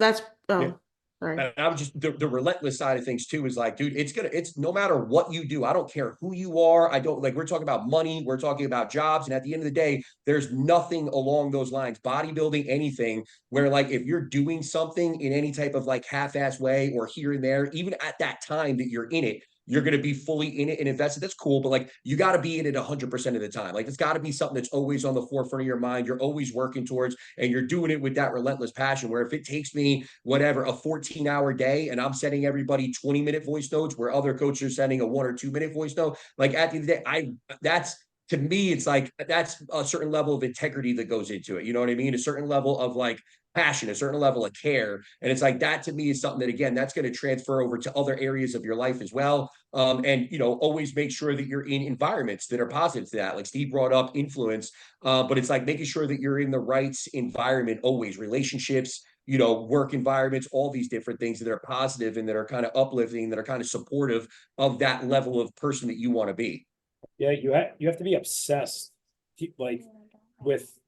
sorry. And I would just the relentless side of things too is like, dude, it's no matter what you do. I don't care who you are. I don't like we're talking about money, we're talking about jobs, and at the end of the day, there's nothing along those lines, bodybuilding, anything, where like if you're doing something in any type of like half-ass way or here and there, even at that time that you're in it, you're going to be fully in it and invested. That's cool. But like, you got to be in it 100% of the time. Like, it's got to be something that's always on the forefront of your mind. You're always working towards, and you're doing it with that relentless passion, where if it takes me whatever, a 14-hour day and I'm sending everybody 20-minute voice notes where other coaches are sending a 1 or 2 minute voice note, like at the end of the day, that's, to me, it's like, that's a certain level of integrity that goes into it. You know what I mean? A certain level of like passion, a certain level of care. And it's like that to me is something that, again, that's going to transfer over to other areas of your life as well. And, you know, always make sure that you're in environments that are positive to that. Like Steve brought up influence, but it's like making sure that you're in the right environment, always relationships, you know, work environments, all these different things that are positive and that are kind of uplifting, that are kind of supportive of that level of person that you want to be. Yeah, you have to be obsessed, like with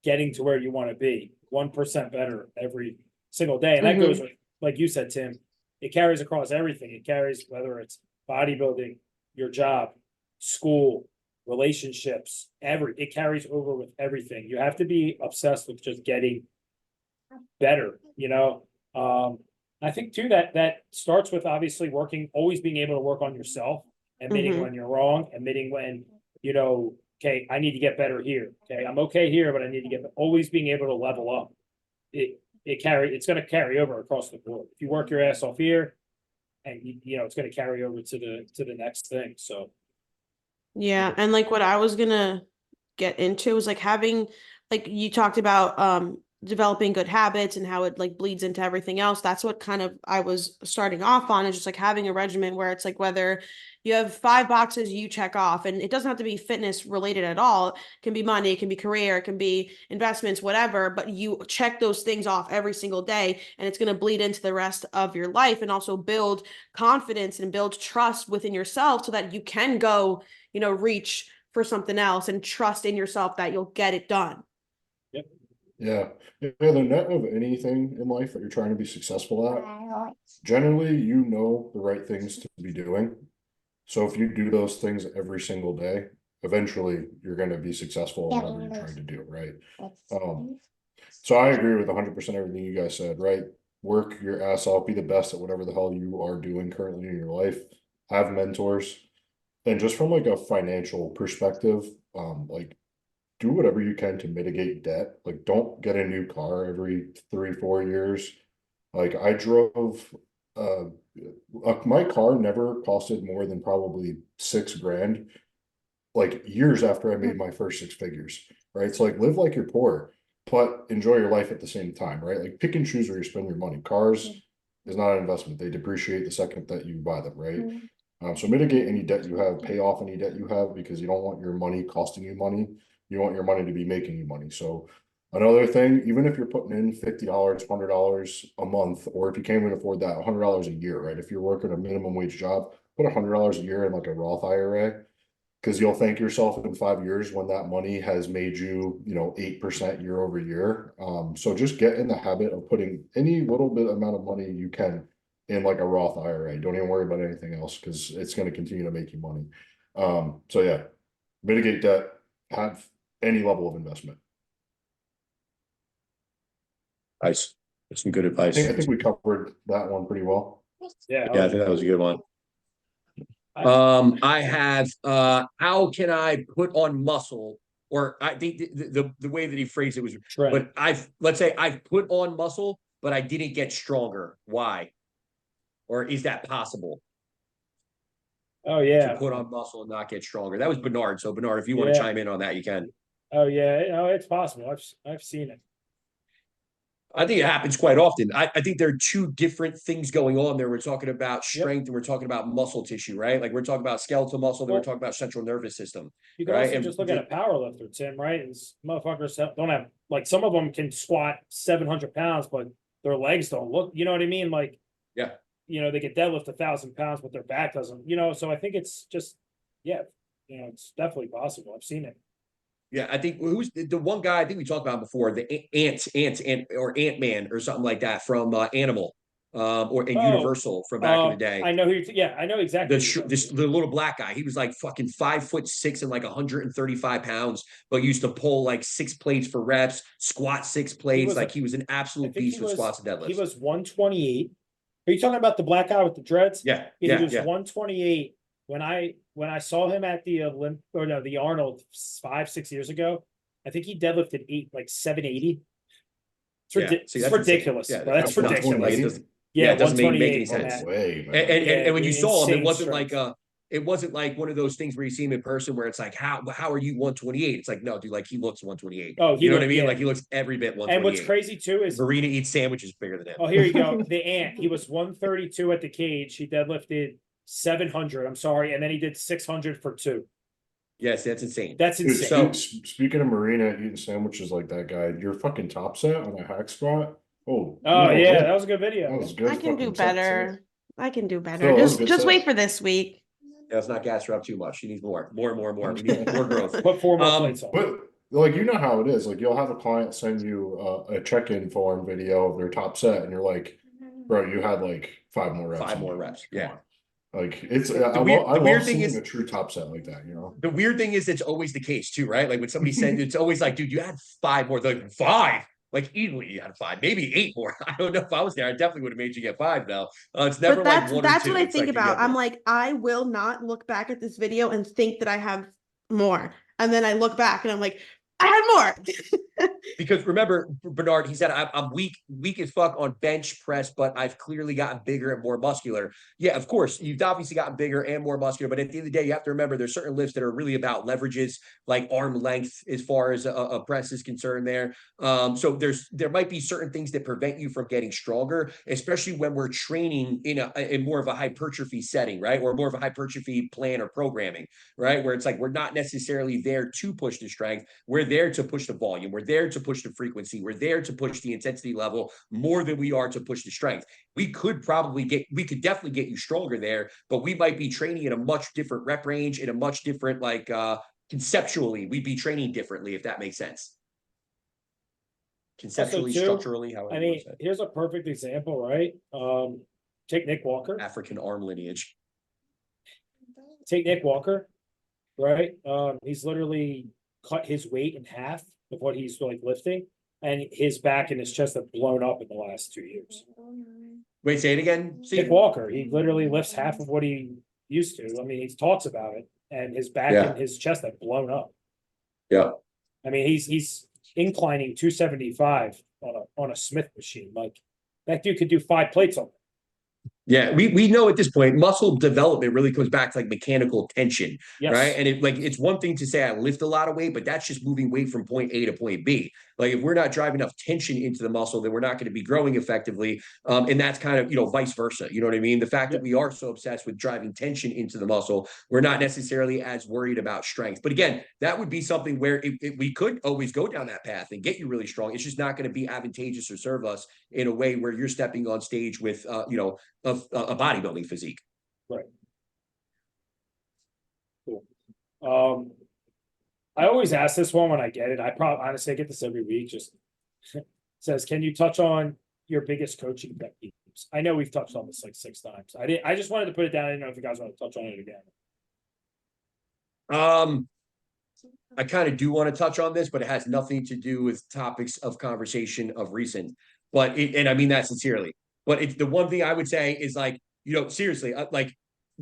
getting to where you want to be, 1% better every single day. And that goes with, like you said, Tim, it carries across everything. It carries whether it's bodybuilding, your job, school, relationships, it carries over with everything. You have to be obsessed with just getting better, you know. I think too that starts with obviously always being able to work on yourself, admitting when you're wrong, admitting when, you know, okay, I need to get better here. Okay, I'm okay here, but I need to always being able to level up. It it's gonna carry over across the board. If you work your ass off here, and it's gonna carry over to the next thing, so. Yeah, and like what I was gonna get into was like having, like you talked about developing good habits and how it like bleeds into everything else. That's what kind of I was starting off on, is just like having a regimen where it's like whether you have 5 boxes you check off, and it doesn't have to be fitness related at all. It can be money, it can be career, it can be investments, whatever, but you check those things off every single day, and it's going to bleed into the rest of your life and also build confidence and build trust within yourself so that you can go, reach for something else and trust in yourself that you'll get it done. Yeah. Yeah, the net of anything in life that you're trying to be successful at, generally, you know the right things to be doing. So if you do those things every single day, eventually you're going to be successful in whatever you're trying to do, right? So I agree with 100% everything you guys said, right? Work your ass off, be the best at whatever the hell you are doing currently in your life. Have mentors. And just from like a financial perspective, like do whatever you can to mitigate debt. Like don't get a new car every 3-4 years. Like I drove my car never costed more than probably $6,000 like years after I made my first 6 figures, right? So like live like you're poor, but enjoy your life at the same time, right? Like pick and choose where you spend your money. Cars is not an investment. They depreciate the second that you buy them, right? So mitigate any debt you have, pay off any debt you have, because you don't want your money costing you money. You want your money to be making you money. So another thing, even if you're putting in $50, $100 a month, or if you can't even afford that, $100 a year, right? If you're working a minimum wage job, put $100 a year in like a Roth IRA, because you'll thank yourself in 5 years when that money has made you, 8% year over year. So just get in the habit of putting any little bit amount of money you can in like a Roth IRA. Don't even worry about anything else, because it's going to continue to make you money. So yeah, mitigate debt, have any level of investment. Nice. That's some good I advice. think we covered that one pretty well. Yeah. Yeah, I think that was a good one. I have how can I put on muscle? Or I think the way that he phrased it was, Trend. but let's say I've put on muscle, but I didn't get stronger. Why? Or is that possible? Oh yeah. To put on muscle and not get stronger. That was Bernard. So Bernard, if you want to chime in on that, you can. Oh yeah, it's possible. I've seen it. I think it happens quite often. I think there are two different things going on there. We're talking about strength and we're talking about muscle tissue, right? Like we're talking about skeletal muscle, then we're talking about central nervous system. You can also just look at a power lifter, Tim, right? And motherfuckers don't have, like, some of them can squat 700 pounds, but their legs don't look, you know what I mean? Like, yeah, they can deadlift 1,000 pounds, but their back doesn't, so I think it's just, it's definitely possible. I've seen it. Yeah, I think who's the one guy I think we talked about before, the Ant-Man or something like that from Animal, or Universal from back in the day. I know who. I know exactly. The little black guy. He was like fucking 5'6" and like 135 pounds, but used to pull like 6 plates for reps, squat 6 plates. He was an absolute beast with squats and deadlifts. He was 128. Are you talking about the black guy with the dreads? Yeah, he was 128. When I saw him at the the Arnold 5-6 years ago, I think he deadlifted 780. It's ridiculous. Yeah, that's ridiculous. It doesn't make any sense. And when you saw him, it wasn't like one of those things where you see him in person where it's like, how are you 128? It's like, no, dude, like he looks 128. Oh, you know what I mean? Like he looks every bit 128. And what's crazy too is Marina eats sandwiches bigger than him. Oh, here you go. The Ant. He was 132 at the cage. He deadlifted 700. I'm sorry, and then he did 600 for 2. Yes, that's insane. That's insane. So speaking of Marina eating sandwiches like that guy, your fucking top set on a hack squat. Oh yeah, that was a good video. That was good. I can do better. I can do better. So just wait for this week. Yeah, let's not gas her up too much. She needs more. We need more growth. Put 4 more plates on. But like, you know how it is. Like you'll have a client send you a check-in form video of their top set, and you're like, bro, you had like 5 more reps. 5 more reps. Yeah. Like it's I love seeing a true top set like that, The weird thing is it's always the case too, right? Like when somebody sends it's always like, dude, you had 5 more. They're like 5. Like easily you had 5, maybe 8 more. I don't know if I was there. I definitely would have made you get 5 now. It's never like 1 or 2. That's what I think about. I'm like, I will not look back at this video and think that I have more. And then I look back and I'm like, I had more. Because remember, Bernard, he said, I'm weak as fuck on bench press, but I've clearly gotten bigger and more muscular. Yeah, of course, you've obviously gotten bigger and more muscular, but at the end of the day, you have to remember there's certain lifts that are really about leverages, like arm length, as far as a press is concerned there. So there might be certain things that prevent you from getting stronger, especially when we're training in more of a hypertrophy setting, right? Or more of a hypertrophy plan or programming, right? Where it's like we're not necessarily there to push the strength. We're there to push the volume. We're there to push the frequency. We're there to push the intensity level more than we are to push the strength. We could definitely get you stronger there, but we might be training in a much different rep range, in a much different, like, conceptually, we'd be training differently, if that makes sense. Conceptually, too, structurally, however I you wanna mean, say it. here's a perfect example, right? Take Nick Walker. African arm lineage. Take Nick Walker, right? He's literally cut his weight in half of what he's like lifting, and his back and his chest have blown up in the last 2 years. Wait, say it again. Nick Walker, he literally lifts half of what he used to. I mean, he talks about it, and his back Yeah. and his chest have blown up. Yeah. I mean, he's inclining 275 on a Smith machine. Like that dude could do 5 plates on it. Yeah, we know at this point, muscle development really comes back to like mechanical tension, Yes. right? And it's one thing to say I lift a lot of weight, but that's just moving weight from point A to point B. Like if we're not driving enough tension into the muscle, then we're not going to be growing effectively. And that's kind of, vice versa. You know what I mean? The fact that we are so obsessed with driving tension into the muscle, we're not necessarily as worried about strength. But again, that would be something where we could always go down that path and get you really strong. It's just not going to be advantageous or serve us in a way where you're stepping on stage with, a bodybuilding physique. Right. Cool. I always ask this one when I get it. Honestly, I get this every week. Just says, can you touch on your biggest coaching pet peeves? I know we've touched on this like 6 times. I just wanted to put it down. I didn't know if you guys want to touch on it again. I kind of do want to touch on this, but it has nothing to do with topics of conversation of recent. And I mean that sincerely. But the one thing I would say is like, seriously, like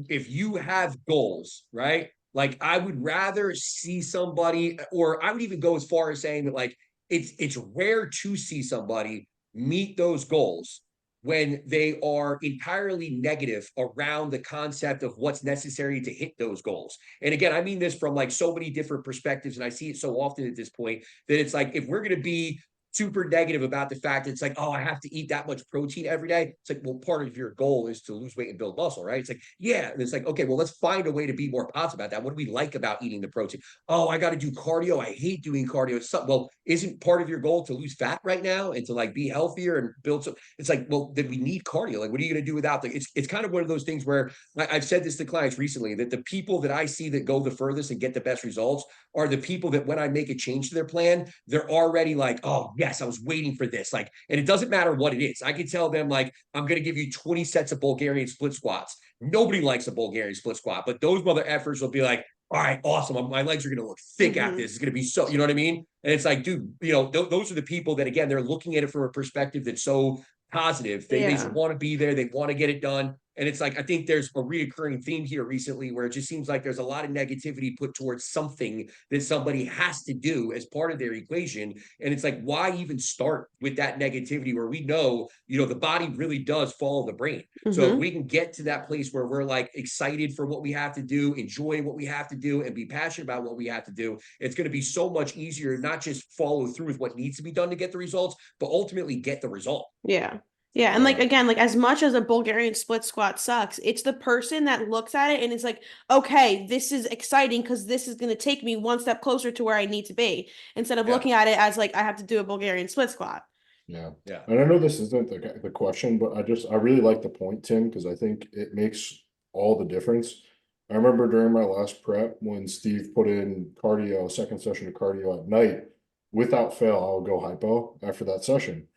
if you have goals, right? Like I would rather see somebody, or I would even go as far as saying that like it's rare to see somebody meet those goals when they are entirely negative around the concept of what's necessary to hit those goals. And again, I mean this from like so many different perspectives, and I see it so often at this point that it's like if we're going to be super negative about the fact that it's like, oh, I have to eat that much protein every day. It's like, well, part of your goal is to lose weight and build muscle, right? It's like, yeah. And it's like, okay, well, let's find a way to be more positive about that. What do we like about eating the protein? Oh, I got to do cardio. I hate doing cardio. Well, isn't part of your goal to lose fat right now and to like be healthier and build some? It's like, well, then we need cardio. Like, what are you going to do without the? It's kind of one of those things where I've said this to clients recently that the people that I see that go the furthest and get the best results are the people that when I make a change to their plan, they're already like, oh, yes, I was waiting for this. Like, and it doesn't matter what it is. I can tell them like, I'm going to give you 20 sets of Bulgarian split squats. Nobody likes a Bulgarian split squat, but those mother effers will be like, all right, awesome. My legs are going to look thick after this. It's going to be so, you know what I mean? And it's like, dude, those are the people that, again, they're looking at it from a perspective that's so positive. They just want to be there. They want to get it done. And it's like, I think there's a reoccurring theme here recently where it just seems like there's a lot of negativity put towards something that somebody has to do as part of their equation. And it's like, why even start with that negativity where we know, the body really does follow the brain. So if we can get to that place where we're like excited for what we have to do, enjoy what we have to do, and be passionate about what we have to do, it's going to be so much easier, not just follow through with what needs to be done to get the results, but ultimately get the result. Yeah. Yeah, and like again, like as much as a Bulgarian split squat sucks, it's the person that looks at it and is like, okay, this is exciting because this is going to take me one step closer to where I need to be, instead of looking at it as like I have to do a Bulgarian split squat. Yeah. Yeah. And I know this isn't the question, but I really like the point, Tim, because I think it makes all the difference. I remember during my last prep when Steve put in cardio, second session of cardio at night, without fail, I'll go hypo after that session.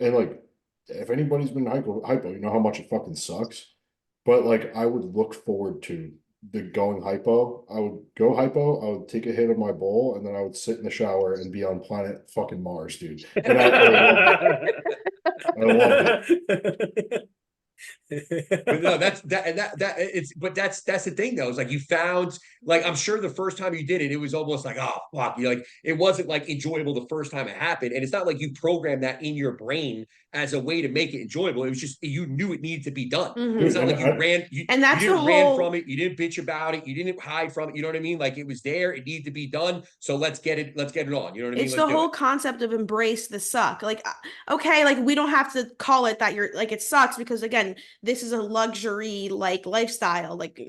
And like, if anybody's been hypo, you know how much it fucking sucks. But like, I would look forward to the going hypo. I would go hypo, I would take a hit of my bowl, and then I would sit in the shower and be on planet fucking Mars, dude. And I love it. But no, that's the thing though. It's like you found, like, I'm sure the first time you did it, it was almost like, oh fuck, you like it wasn't like enjoyable the first time it happened. And it's not like you programmed that in your brain as a way to make it enjoyable. It was just you knew it needed to be done. Mhm. It's not like you ran, And that's you the didn't ran whole from it, you didn't bitch about it, you didn't hide from it, you know what I mean? Like it was there, it needed to be done. So let's get it on. You know what I mean? it's Let's the do whole it. concept of embrace the suck. Like, okay, like we don't have to call it that you're like it sucks because again, this is a luxury like lifestyle. Like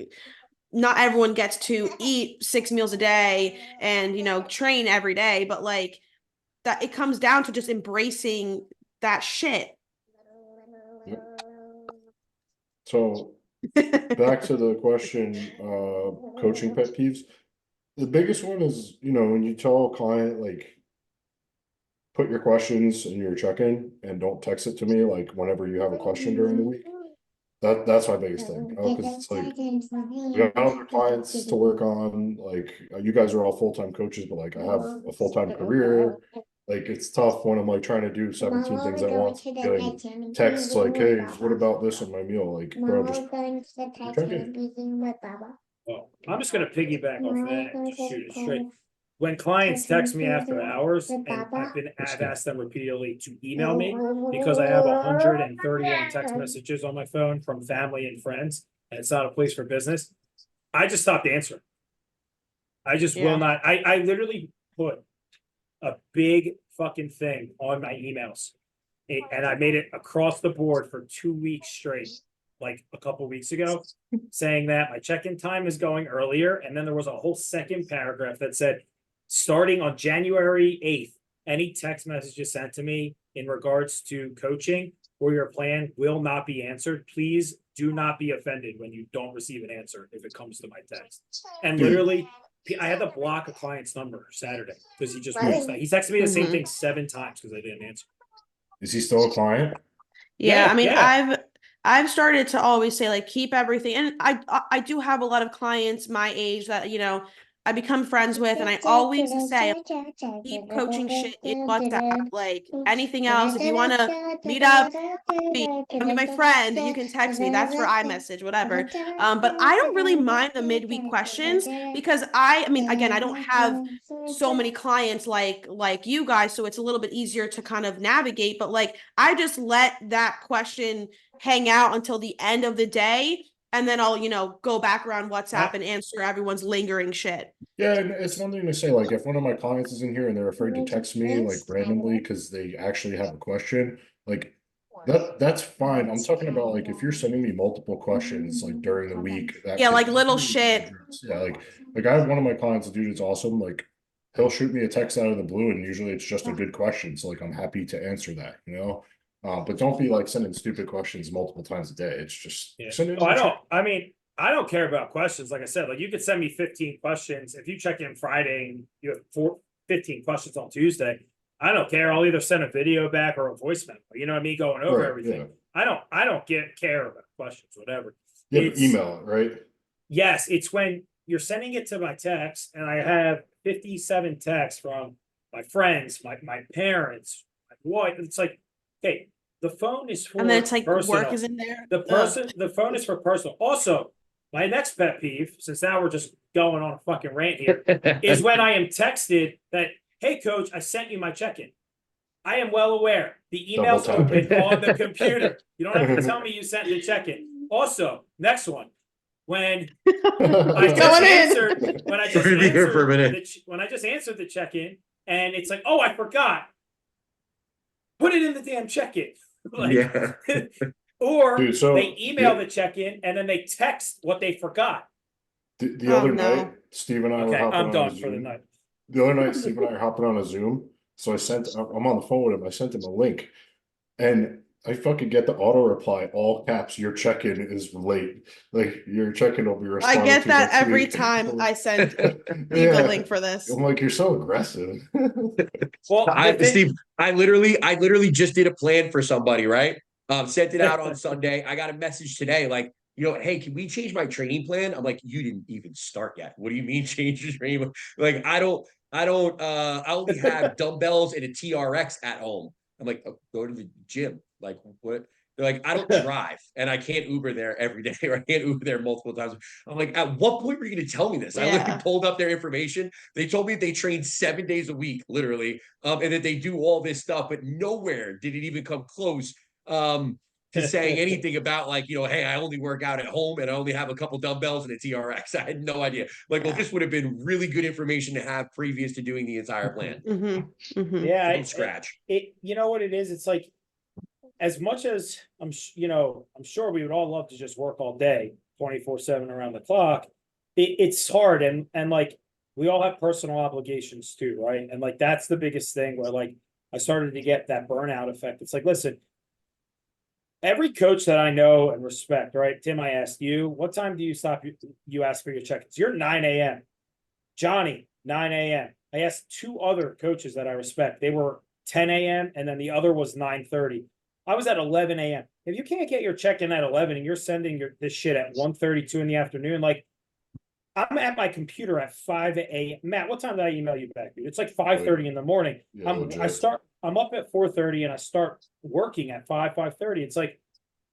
not everyone gets to eat 6 meals a day and train every day, but like that it comes down to just embracing that shit. So back to the question, coaching pet peeves. The biggest one is, when you tell a client, like, put your questions in your check-in and don't text it to me, like, whenever you have a question during the week. That's my biggest thing, because it's like, we got other clients to work on, like, you guys are all full-time coaches, but like, I have a full-time career. Like, it's tough when I'm like trying to do 17 things at once, getting texts like, hey, what about this in my meal? Like, bro, just check in. Well, I'm just gonna piggyback off that and just shoot it straight. When clients text me after hours, and I've asked them repeatedly to email me because I have 131 text messages on my phone from family and friends, and it's not a place for business. I just stopped answering. I just Yeah. will not. I literally put a big fucking thing on my emails, and I made it across the board for 2 weeks straight, like a couple weeks ago, saying that my check-in time is going earlier, and then there was a whole second paragraph that said, starting on January 8th, any text messages sent to me in regards to coaching or your plan will not be answered. Please do not be offended when you don't receive an answer if it comes to my text. And literally, I had to block a client's number Saturday because he just he texted me the same thing 7 times because I didn't answer. Is he still a client? Yeah, I mean, yeah. I've started to always say like keep everything, and I do have a lot of clients my age that I become friends with, and I always say keep coaching shit in WhatsApp. Like anything else, if you want to meet up, be my friend, you can text me. That's for iMessage, whatever. But I don't really mind the midweek questions because I mean, again, I don't have so many clients like you guys, so it's a little bit easier to kind of navigate. But like, I just let that question hang out until the end of the day, and then I'll go back around WhatsApp and answer everyone's lingering shit. Yeah, and it's one thing to say, like, if one of my clients is in here and they're afraid to text me like randomly because they actually have a question, like that's fine. I'm talking about like if you're sending me multiple questions like during the week, that Yeah, could like little easily be shit. addressed. Yeah, like I have one of my clients, dude, it's awesome. Like he'll shoot me a text out of the blue, and usually it's just a good question. So like I'm happy to answer that. But don't be like sending stupid questions multiple times a day. It's just send it in the chat. I don't care about questions. Like I said, like you could send me 15 questions. If you check in Friday and you have 15 questions on Tuesday, I don't care. I'll either send a video back or a voice memo. You know what I mean? Going over Right, everything. yeah. I don't care about questions, whatever. Yeah, but email it, right? Yes, it's when you're sending it to my text, and I have 57 texts from my friends, my parents, my wife. It's like, okay, the phone is for And then it's like personal. work is in there. The phone is for personal. Also, my next pet peeve, since now we're just going on a fucking rant here, is when I am texted that, hey coach, I sent you my check-in. I am well aware the email's open on the computer. You don't have to tell me you sent the check-in. Also, next one. When I just answered the check-in, and it's like, oh, I forgot. Put it in the damn check-in. Like, Yeah. or Dude, so, they email the check-in and then they text what they forgot. The other night, Steve and I were Okay, hopping I'm on done a for the Zoom. night. The other night, Steve and I are hopping on a Zoom. So I'm on the phone with him. I sent him a link, and I fucking get the auto reply, all caps. Your check-in is late. Like your check-in will be I responded get to that next every week. time I send Yeah. the link for this. I'm like, you're so aggressive. Well, Steve, I literally just did a plan for somebody, right? Sent it out on Sunday. I got a message today, like, hey, can we change my training plan? I'm like, you didn't even start yet. What do you mean change your training plan? Like, I only have dumbbells and a TRX at home. I'm like, oh, go to the gym. Like, what? They're like, I don't drive and I can't Uber there every day, or I can't Uber there multiple times. I'm like, at what point were you going to tell me this? I Yeah. literally pulled up their information. They told me they train 7 days a week, literally, and that they do all this stuff, but nowhere did it even come close to saying anything about like, hey, I only work out at home and I only have a couple dumbbells and a TRX. I had no idea. Like, well, this would have been really good information to have previous to doing the entire plan Yeah, from scratch. you know what it is? It's like, as much as I'm sure we would all love to just work all day, 24/7 around the clock. It's hard, and like we all have personal obligations too, right? And like that's the biggest thing where like I started to get that burnout effect. It's like, listen, every coach that I know and respect, right? Tim, I asked you, what time do you stop? You ask for your check-ins. You're 9 a.m. Johnny, 9 a.m. I asked 2 other coaches that I respect. They were 10 a.m. and then the other was 9:30. I was at 11 a.m. If you can't get your check-in at 11 and you're sending this shit at 1:32 in the afternoon, like I'm at my computer at 5 a.m. Matt, what time did I email you back, dude? It's like 5:30 in the morning. Yeah, I'm up at 4:30 and I start working at 5:30. It's like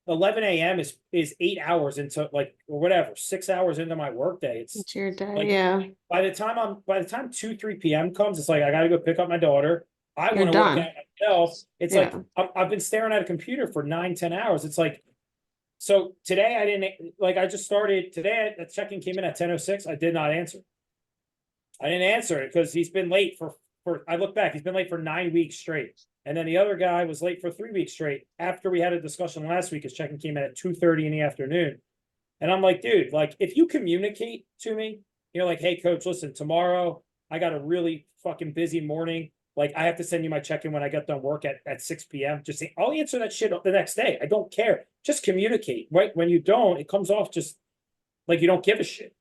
11 a.m. is 8 hours into like, or whatever, 6 hours into my workday. It's your day. like, Yeah. By the time 2-3 p.m. comes, it's like I gotta go pick up my daughter. I You're want to work done. out myself. It's Yeah. like I've been staring at a computer for 9-10 hours. It's like, so today I didn't, like, I just started today. The check-in came in at 10:06. I did not answer. I didn't answer it because he's been late for I look back, he's been late for 9 weeks straight. And then the other guy was late for 3 weeks straight. After we had a discussion last week, his check-in came in at 2:30 in the afternoon. And I'm like, dude, like if you communicate to me, like, hey coach, listen, tomorrow I got a really fucking busy morning. Like I have to send you my check-in when I get done work at 6 p.m. Just say, I'll answer that shit the next day. I don't care. Just communicate, right? When you don't, it comes off just like you don't give a shit.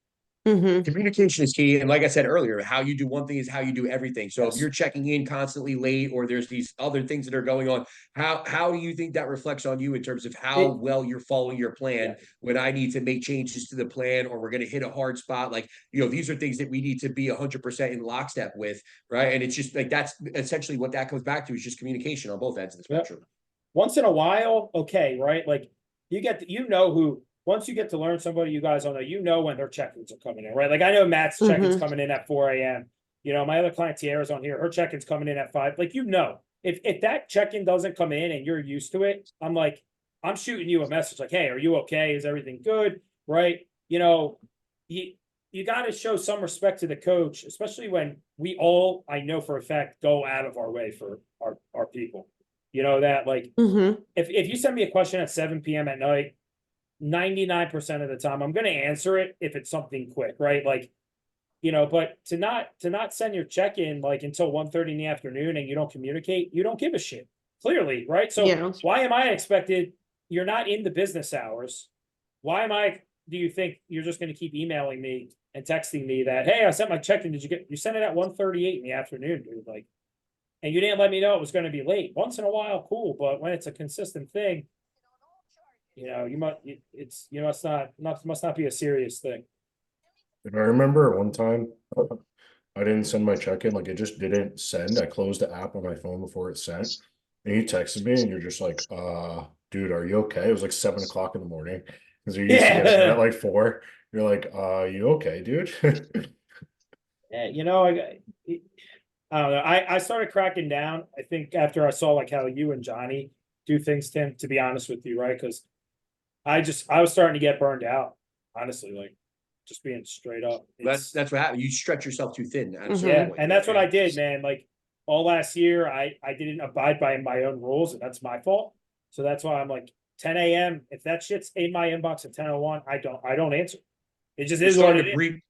Communication is key. And like I said earlier, how you do one thing is how you do everything. So Yes. if you're checking in constantly late, or there's these other things that are going on, how do you think that reflects on you in terms of how well you're following your plan when I need to make changes to the plan, or we're going to hit a hard spot? Like, these are things that we need to be 100% in lockstep with, right? And it's just like, that's essentially what that comes back to, is just communication on both ends of the spectrum. Once in a while, okay, right? Like you get, who, once you get to learn somebody, you guys all know, when their check-ins are coming in, right? Like I know Matt's check-ins coming in at 4 a.m. My other client Tiara's on here, her check-in's coming in at 5. Like, if that check-in doesn't come in and you're used to it, I'm like, I'm shooting you a message like, hey, are you okay? Is everything good? Right? You got to show some respect to the coach, especially when we all, I know for a fact, go out of our way for our people. That like, if you send me a question at 7 p.m. at night, 99% of the time I'm going to answer it if it's something quick, right? Like, but to not send your check-in like until 1:30 in the afternoon and you don't communicate, you don't give a shit, clearly, right? So why am I expected? You're not in the business hours. Why do you think you're just going to keep emailing me and texting me that, hey, I sent my check-in. You sent it at 1:38 in the afternoon, dude? Like, and you didn't let me know it was going to be late. Once in a while, cool. But when it's a consistent thing, must not be a serious thing. And I remember one time I didn't send my check-in, like it just didn't send. I closed the app on my phone before it sent. And you texted me and you're just like, dude, are you okay? It was like 7 o'clock in the morning. Because you're used to getting it at like 4. You're like, you okay, dude? Yeah, I don't know. I started cracking down, I think, after I saw like how you and Johnny do things, Tim, to be honest with you, right? Because I was starting to get burned out, honestly, like just being straight up. That's what happened. You stretch yourself too thin. And that's what I did, man. Like all last year, I didn't abide by my own rules, and that's my fault. So that's why I'm like 10 a.m. If that shit's in my inbox at 10:01, I don't answer. It just is what it is.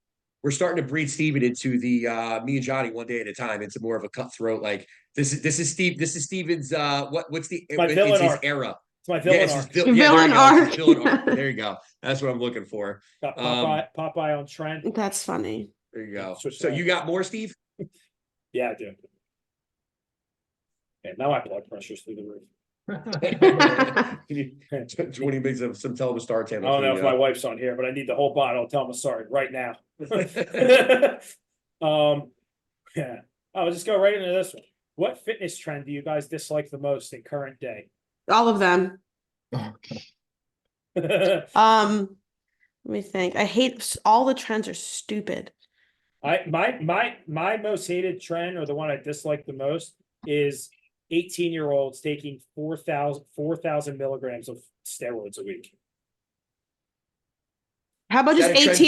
We're starting to breed Steven into the me and Johnny one day at a time. It's more of a cutthroat. Like this is Steven's what's the it's his era. It's my villain arc. Villain arc. Villain arc. There you go. That's what I'm looking for. Got Popeye on trend. That's funny. There you go. So you got more, Steve? Yeah, I do. Okay, now my blood pressure's through the roof. When he makes some tell him a star I don't know if my wife's on here, but I need the whole bottle. I'll tell him sorry right now. Yeah. I'll just go right into this one. What fitness trend do you guys dislike the most in current day? All of them. Let me think. I hate all the trends are stupid. My most hated trend, or the one I dislike the most, is 18-year-olds taking 4,000 milligrams of steroids a week. How about just That a trend?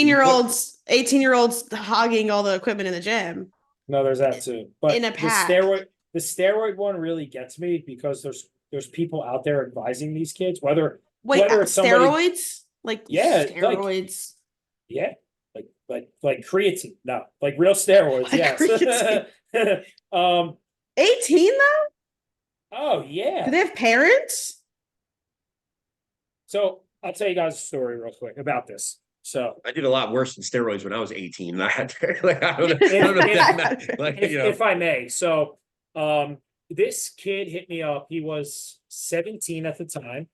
18-year-olds hogging all the equipment in the gym? No, there's that too. But In a the pack. steroid one really gets me because there's people out there advising these kids, whether Wait, it's somebody, steroids? Like Yeah, like- steroids. yeah, like creatine, no, like real steroids, Like yes. 18 though? Oh Do yeah. they have parents? So I'll tell you guys a story real quick about this. So I did a lot worse than steroids when I was 18. And I had to, like, I don't know if that matters. Like, if I may, so this kid hit me up. He was 17 at the time.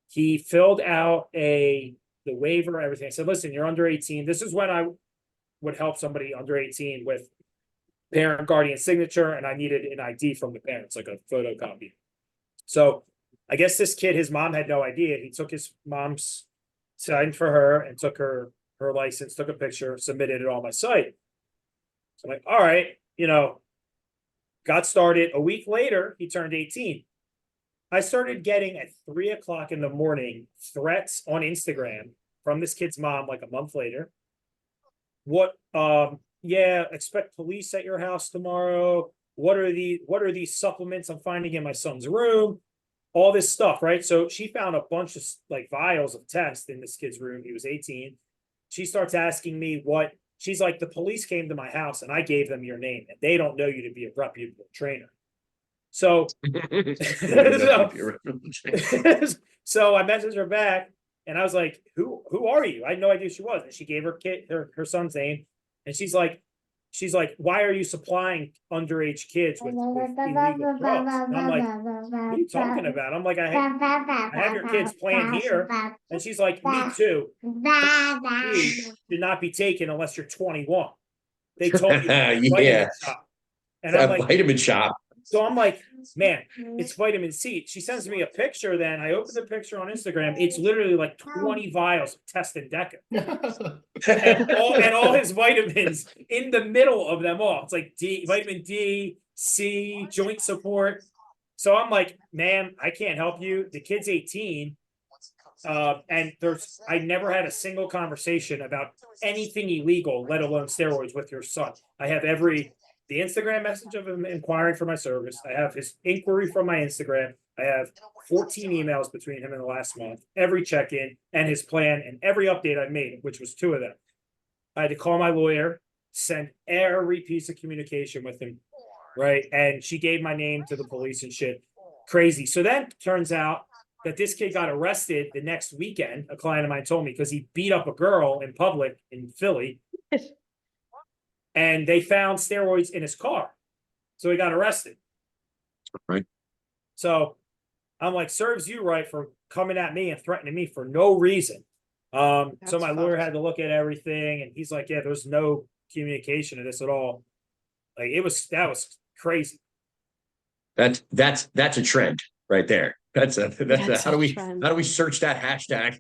He filled out the waiver, everything. I said, listen, you're under 18. This is when I would help somebody under 18 with parent guardian signature, and I needed an ID from the parents, like a photocopy. So I guess this kid, his mom had no idea. He took his mom's, signed for her, and took her license, took a picture, submitted it on my site. So I'm like, all right, got started. A week later, he turned 18. I started getting at 3:00 in the morning threats on Instagram from this kid's mom, like a month later. Yeah, expect police at your house tomorrow. What are these supplements I'm finding in my son's room? All this stuff, right? So she found a bunch of like vials of tests in this kid's room. He was 18. She starts asking me she's like, the police came to my house and I gave them your name and they don't know you to be a reputable trainer. So so I messaged her back and I was like, who are you? I had no idea who she was. And she gave her son's name. And she's like, why are you supplying underage kids with illegal drugs? And I'm like, what are you talking about? I'm like, I have your kids playing here. And she's like, me too. Should not be taken unless you're 21. They told you yeah, and I'm like, vitamin shop. So I'm like, man, it's vitamin C. She sends me a picture. Then I open the picture on Instagram. It's literally like 20 vials of Test and Deca, and all his vitamins in the middle of them all. It's like vitamin D, C, joint support. So I'm like, man, I can't help you. The kid's 18. And I never had a single conversation about anything illegal, let alone steroids, with your son. I have the Instagram message of him inquiring for my service. I have his inquiry from my Instagram. I have 14 emails between him and the last month, every check-in and his plan and every update I made, which was 2 of them. I had to call my lawyer, send every piece of communication with him, right? And she gave my name to the police and shit. Crazy. So then turns out that this kid got arrested the next weekend, a client of mine told me, because he beat up a girl in public in Philly. And they found steroids in his car. So he got arrested. Right. So I'm like, serves you right for coming at me and threatening me for no reason. So my lawyer had to look at everything and he's like, yeah, there's no communication of this at all. Like that was crazy. That's a trend right there. That's how do we search that hashtag?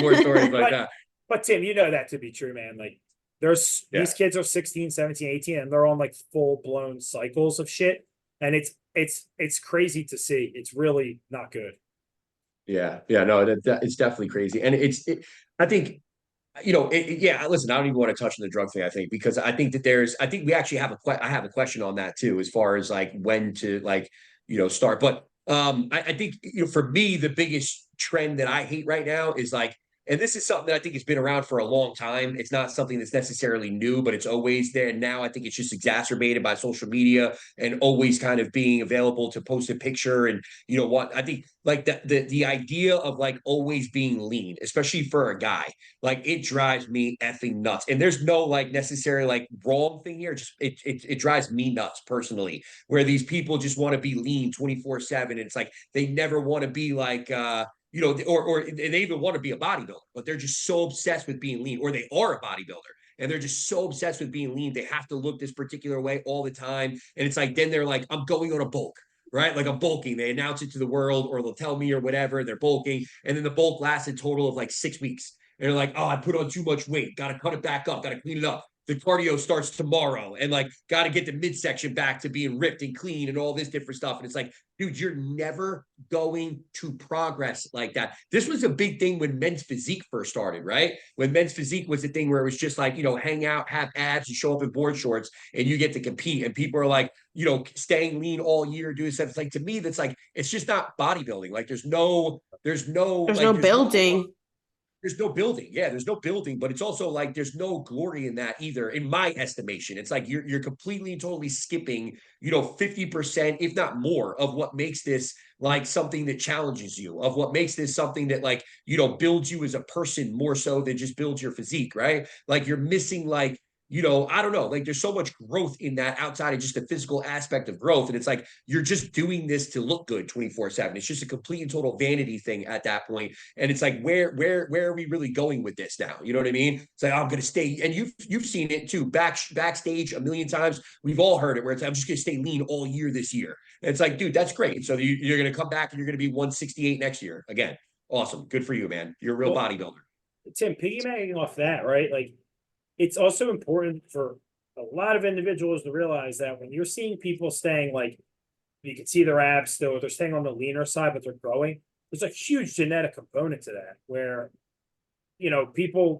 More stories like that. But Tim, you know that to be true, man. Like these kids are 16, 17, 18, and they're on like full blown cycles of shit. And it's crazy to see. It's really not good. Yeah. No, it's definitely crazy. And I think, listen, I don't even want to touch on the drug thing, I think, because I think that I think we actually I have a question on that too, as far as like when to start. But I think, for me, the biggest trend that I hate right now is like, and this is something that I think has been around for a long time. It's not something that's necessarily new, but it's always there. And now I think it's just exacerbated by social media and always kind of being available to post a picture. And I think like the idea of like always being lean, especially for a guy, like it drives me effing nuts. And there's no like necessarily like wrong thing here. Just it drives me nuts personally, where these people just want to be lean 24/7. It's like they never want to be like or they even want to be a bodybuilder, but they're just so obsessed with being lean, or they are a bodybuilder and they're just so obsessed with being lean. They have to look this particular way all the time. And it's like, then they're like, I'm going on a bulk. right? Like I'm bulking. They announce it to the world, or they'll tell me or whatever, they're bulking. And then the bulk lasts a total of like 6 weeks. And they're like, oh, I put on too much weight. Got to cut it back up. Got to clean it up. The cardio starts tomorrow, and like got to get the midsection back to being ripped and clean and all this different stuff. And it's like, dude, you're never going to progress like that. This was a big thing when men's physique first started, right? When men's physique was the thing where it was just like, hang out, have abs, and show up in board shorts, and you get to compete. And people are like, staying lean all year, doing stuff. It's like, to me, that's like, it's just not bodybuilding. Like there's no building. There's no building. Yeah, there's no building, but it's also like there's no glory in that either, in my estimation. It's like you're completely and totally skipping, 50%, if not more, of what makes this like something that challenges you, of what makes this something that like, builds you as a person more so than just builds your physique, right? Like you're missing like, I don't know, like there's so much growth in that outside of just the physical aspect of growth. And it's like, you're just doing this to look good 24/7. It's just a complete and total vanity thing at that point. And it's like, where are we really going with this now? You know what I mean? It's like, I'm going to stay, and you've seen it too, backstage a million times. We've all heard it where it's, I'm just going to stay lean all year this year. And it's like, dude, that's great. So you're going to come back and you're going to be 168 next year. Again, awesome. Good for you, man. You're a real bodybuilder. Tim, piggybacking off that, right? Like, it's also important for a lot of individuals to realize that when you're seeing people staying, like, you can see their abs still, they're staying on the leaner side, but they're growing. There's a huge genetic component to that where,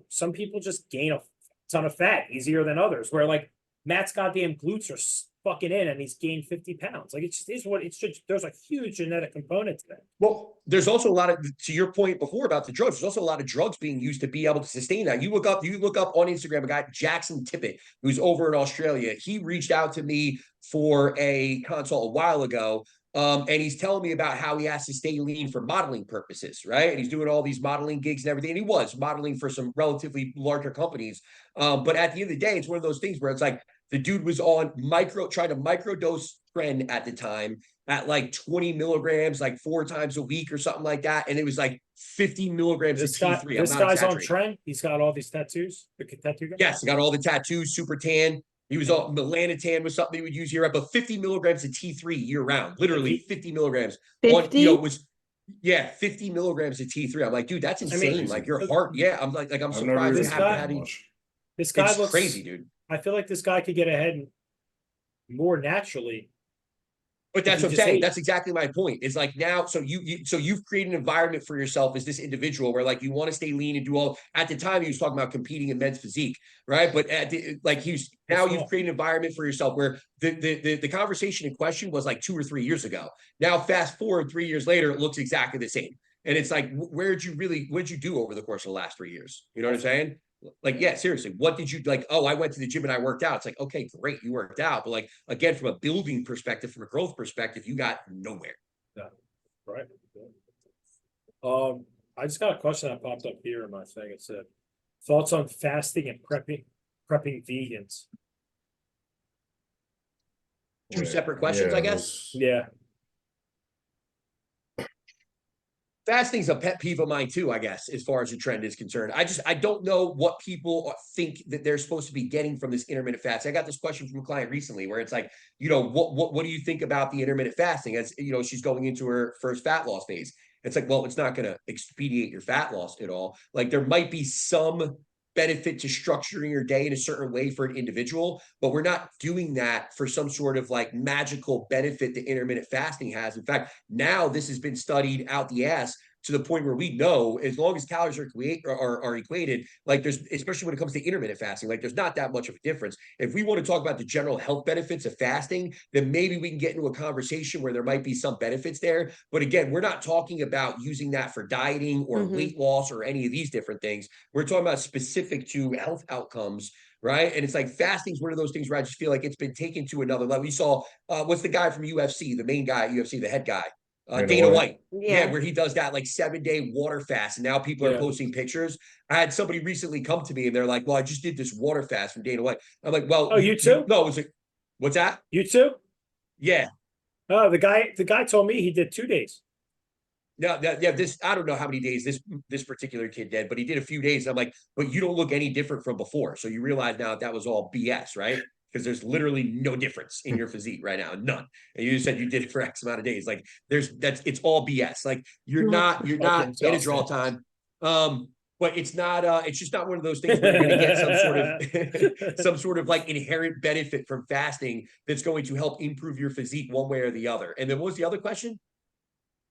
some people just gain a ton of fat easier than others, where like Matt's goddamn glutes are fucking in and he's gained 50 pounds. Like, it just is what it's just, there's a huge genetic component to that. Well, there's also a lot of, to your point before about the drugs, there's also a lot of drugs being used to be able to sustain that. You look up on Instagram a guy, Jackson Tippett, who's over in Australia. He reached out to me for a consult a while ago. And he's telling me about how he has to stay lean for modeling purposes, right? And he's doing all these modeling gigs and everything. And he was modeling for some relatively larger companies. But at the end of the day, it's one of those things where it's like, the dude was on trying to microdose Tren at the time at like 20 milligrams, like 4 times a week or something like that. And it was like 50 milligrams of T3. This guy's on Tren. He's got all these tattoos. The tattoo guy? Yes, he got all the tattoos, super tan. He was all melanotan was something he would use here, but 50 milligrams of T3 year round, literally 50 milligrams. 50? 50 milligrams of T3. I'm like, dude, that's insane. Like your heart. Yeah. I'm like, I'm surprised this guy, this guy looks crazy, dude. I feel like this guy could get ahead more naturally. But that's what I'm saying. That's exactly my point. It's like now, so you've created an environment for yourself as this individual where like you want to stay lean and do all. At the time, he was talking about competing in men's physique, right? But you've created an environment for yourself where the conversation in question was like 2 or 3 years ago. Now, fast forward 3 years later, it looks exactly the same. And it's like, what did you do over the course of the last 3 years? You know what I'm saying? Like, yeah, seriously, what did you like? Oh, I went to the gym and I worked out. It's like, okay, great, you worked out. But like, again, from a building perspective, from a growth perspective, you got nowhere. Yeah, right. I just got a question that popped up here in my thing. It said, thoughts on fasting and prepping vegans. 2 separate questions, I guess. Yeah. Fasting's a pet peeve of mine too, I guess, as far as the trend is concerned. I don't know what people think that they're supposed to be getting from this intermittent fasting. I got this question from a client recently where it's like, what do you think about the intermittent fasting? As she's going into her first fat loss phase. It's like, well, it's not going to expedite your fat loss at all. Like there might be some benefit to structuring your day in a certain way for an individual, but we're not doing that for some sort of like magical benefit that intermittent fasting has. In fact, now this has been studied out the ass to the point where we know as long as calories are equated, like there's, especially when it comes to intermittent fasting, like there's not that much of a difference. If we want to talk about the general health benefits of fasting, then maybe we can get into a conversation where there might be some benefits there. But again, we're not talking about using that for dieting or weight loss or any of these different things. We're talking about specific to health outcomes. Right. And it's like fasting is one of those things where I just feel like it's been taken to another level. We saw what's the guy from UFC, the main guy at UFC, the head guy. Dana White. Yeah, where he does that like 7-day water fast. And now people are posting pictures. I had somebody recently come to me and they're like, well, I just did this water fast from Dana White. I'm like, well, oh, you too? No, it was like, what's that? You too? Yeah. Oh, the guy told me he did 2 days. No, this, I don't know how many days this particular kid did, but he did a few days. I'm like, but you don't look any different from before. So you realize now that was all BS, right? because there's literally no difference in your physique right now, none. And you said you did it for X amount of days. Like it's all BS. Like you're not Fucking draw exhausting. time. But it's not it's just not one of those things where you're gonna get some sort of like inherent benefit from fasting that's going to help improve your physique one way or the other. And then what was the other question?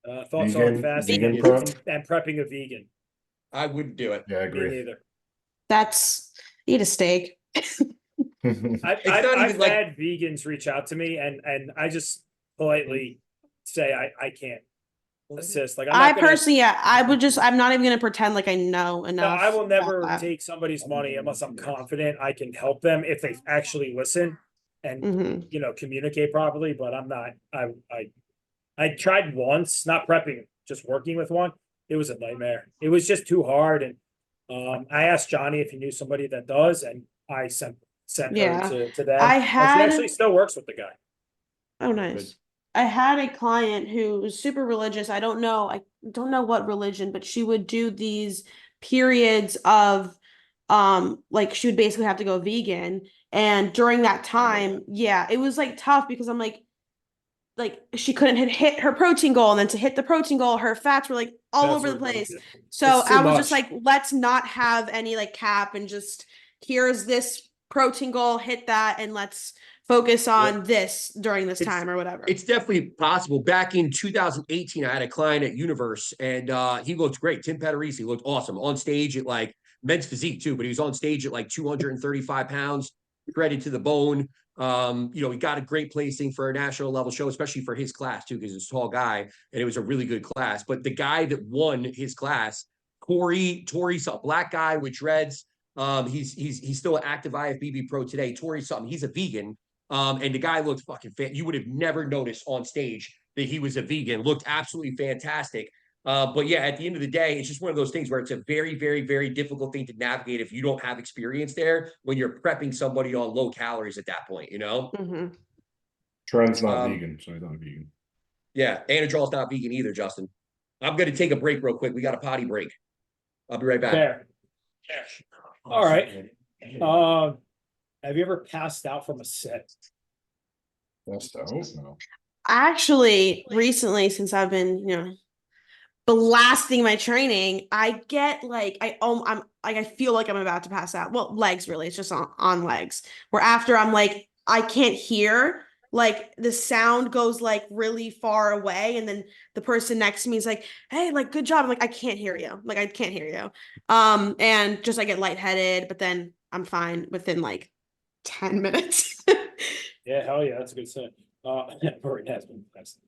Thoughts on fasting vegan and, prep? and prepping a vegan. I wouldn't do it. Yeah, I Me agree. neither. That's eat a steak. not I've even like- had vegans reach out to me and I just politely say I can't assist. Like I'm I not gonna, personally, yeah, I'm not even gonna pretend like I know no, enough. I will never about that. take somebody's money unless I'm confident I can help them if they actually listen and Mhm. you know communicate properly. But I'm not. I tried once, not prepping, just working with one. It was a nightmare. It was just too hard. And I asked Johnny if he knew somebody that does, and I sent Yeah. her to them. I And she had- actually still works with the guy. Oh, nice. I had a client who was super religious. I don't know what religion, but she would do these periods of like she would basically have to go vegan. And during that time, yeah, it was like tough because I'm like she couldn't hit her protein goal, and then to hit the protein goal, her fats were like all That's over the what- place. So It's too I was just much. like, let's not have any like cap and just here's this protein goal, hit that, and let's focus on this during this time or whatever. It's definitely possible. Back in 2018, I had a client at Universe, and he looked great. Tim Patarisi looked awesome on stage at like men's physique too, but he was on stage at like 235 pounds, shredded to the bone. You know, he got a great placing for a national level show, especially for his class too, because he's a tall guy and it was a really good class. But the guy that won his class, Tory, a black guy with dreads. He's still an active IFBB pro today. Tory something. He's a vegan. And the guy looked fucking you would have never noticed on stage that he was a vegan. Looked absolutely fantastic. But yeah, at the end of the day, it's just one of those things where it's a very, very, very difficult thing to navigate if you don't have experience there when you're prepping somebody on low calories at that point, you know? Mhm. Trent's not vegan, so he's not vegan. Yeah, Anadrol's not vegan either, Justin. I'm going to take a break real quick. We got a potty break. I'll be right back. Fair. All right. Have you ever passed out from a set? That's the no. Actually, recently, since I've been, blasting my training, I get like I'm like I feel like I'm about to pass out. Well, legs really, it's just on legs. Where after I'm like I can't hear, like the sound goes like really far away, and then the person next to me is like, "Hey, like good job." I'm like, "I can't hear you." Like I can't hear you. And just I get lightheaded, but then I'm fine within like 10 minutes. Yeah, hell yeah, that's a good set. Marina has been best.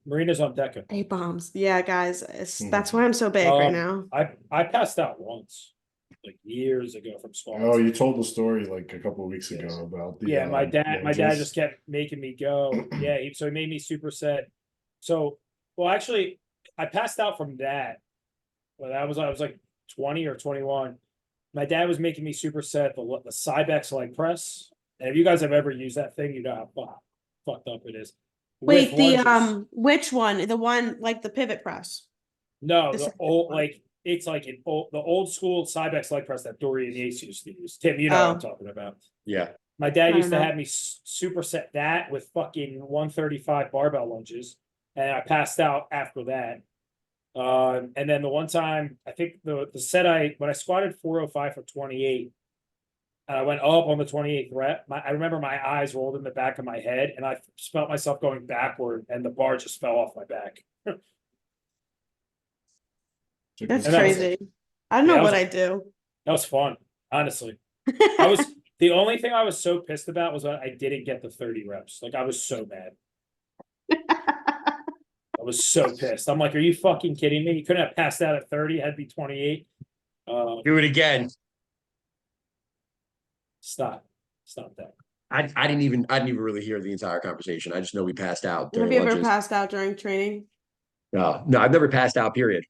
Marina's on deck. A-bombs. Yeah, guys, that's why I'm so big right now. I passed out once, like years ago from squats. Oh, you told the story like a couple of weeks ago about the Yeah, my dad lunges. just kept making me go. Yeah, so he made me superset. So, well, actually, I passed out from that. Well, I was like 20 or 21. My dad was making me superset the Cybex leg press. And if you guys have ever used that thing, you know how fucked up it is. Wait, With the lunges. which one? The one like the pivot press. No, This- the old it's like the old school Cybex leg press that Dory and Yates used to use. Tim, you know what I'm talking about. Yeah. My dad I used to don't know. have me superset that with fucking 135 barbell lunges, and I passed out after that. And then the one time, I think the set when I squatted 405 for 28, and I went up on the 28th rep. I remember my eyes rolled in the back of my head, and I felt myself going backward, and the bar just fell off my back. That's And that was- crazy. I don't know Yeah, what I do. That was fun, honestly. I was the only thing I was so pissed about was that I didn't get the 30 reps. Like I was so mad. I was so pissed. I'm like, are you fucking kidding me? You couldn't have passed out at 30, it had to be 28. Do it again. Stop that. I didn't even really hear the entire conversation. I just know we passed out Have during you ever lunches. passed out during training? No, I've never passed out, period.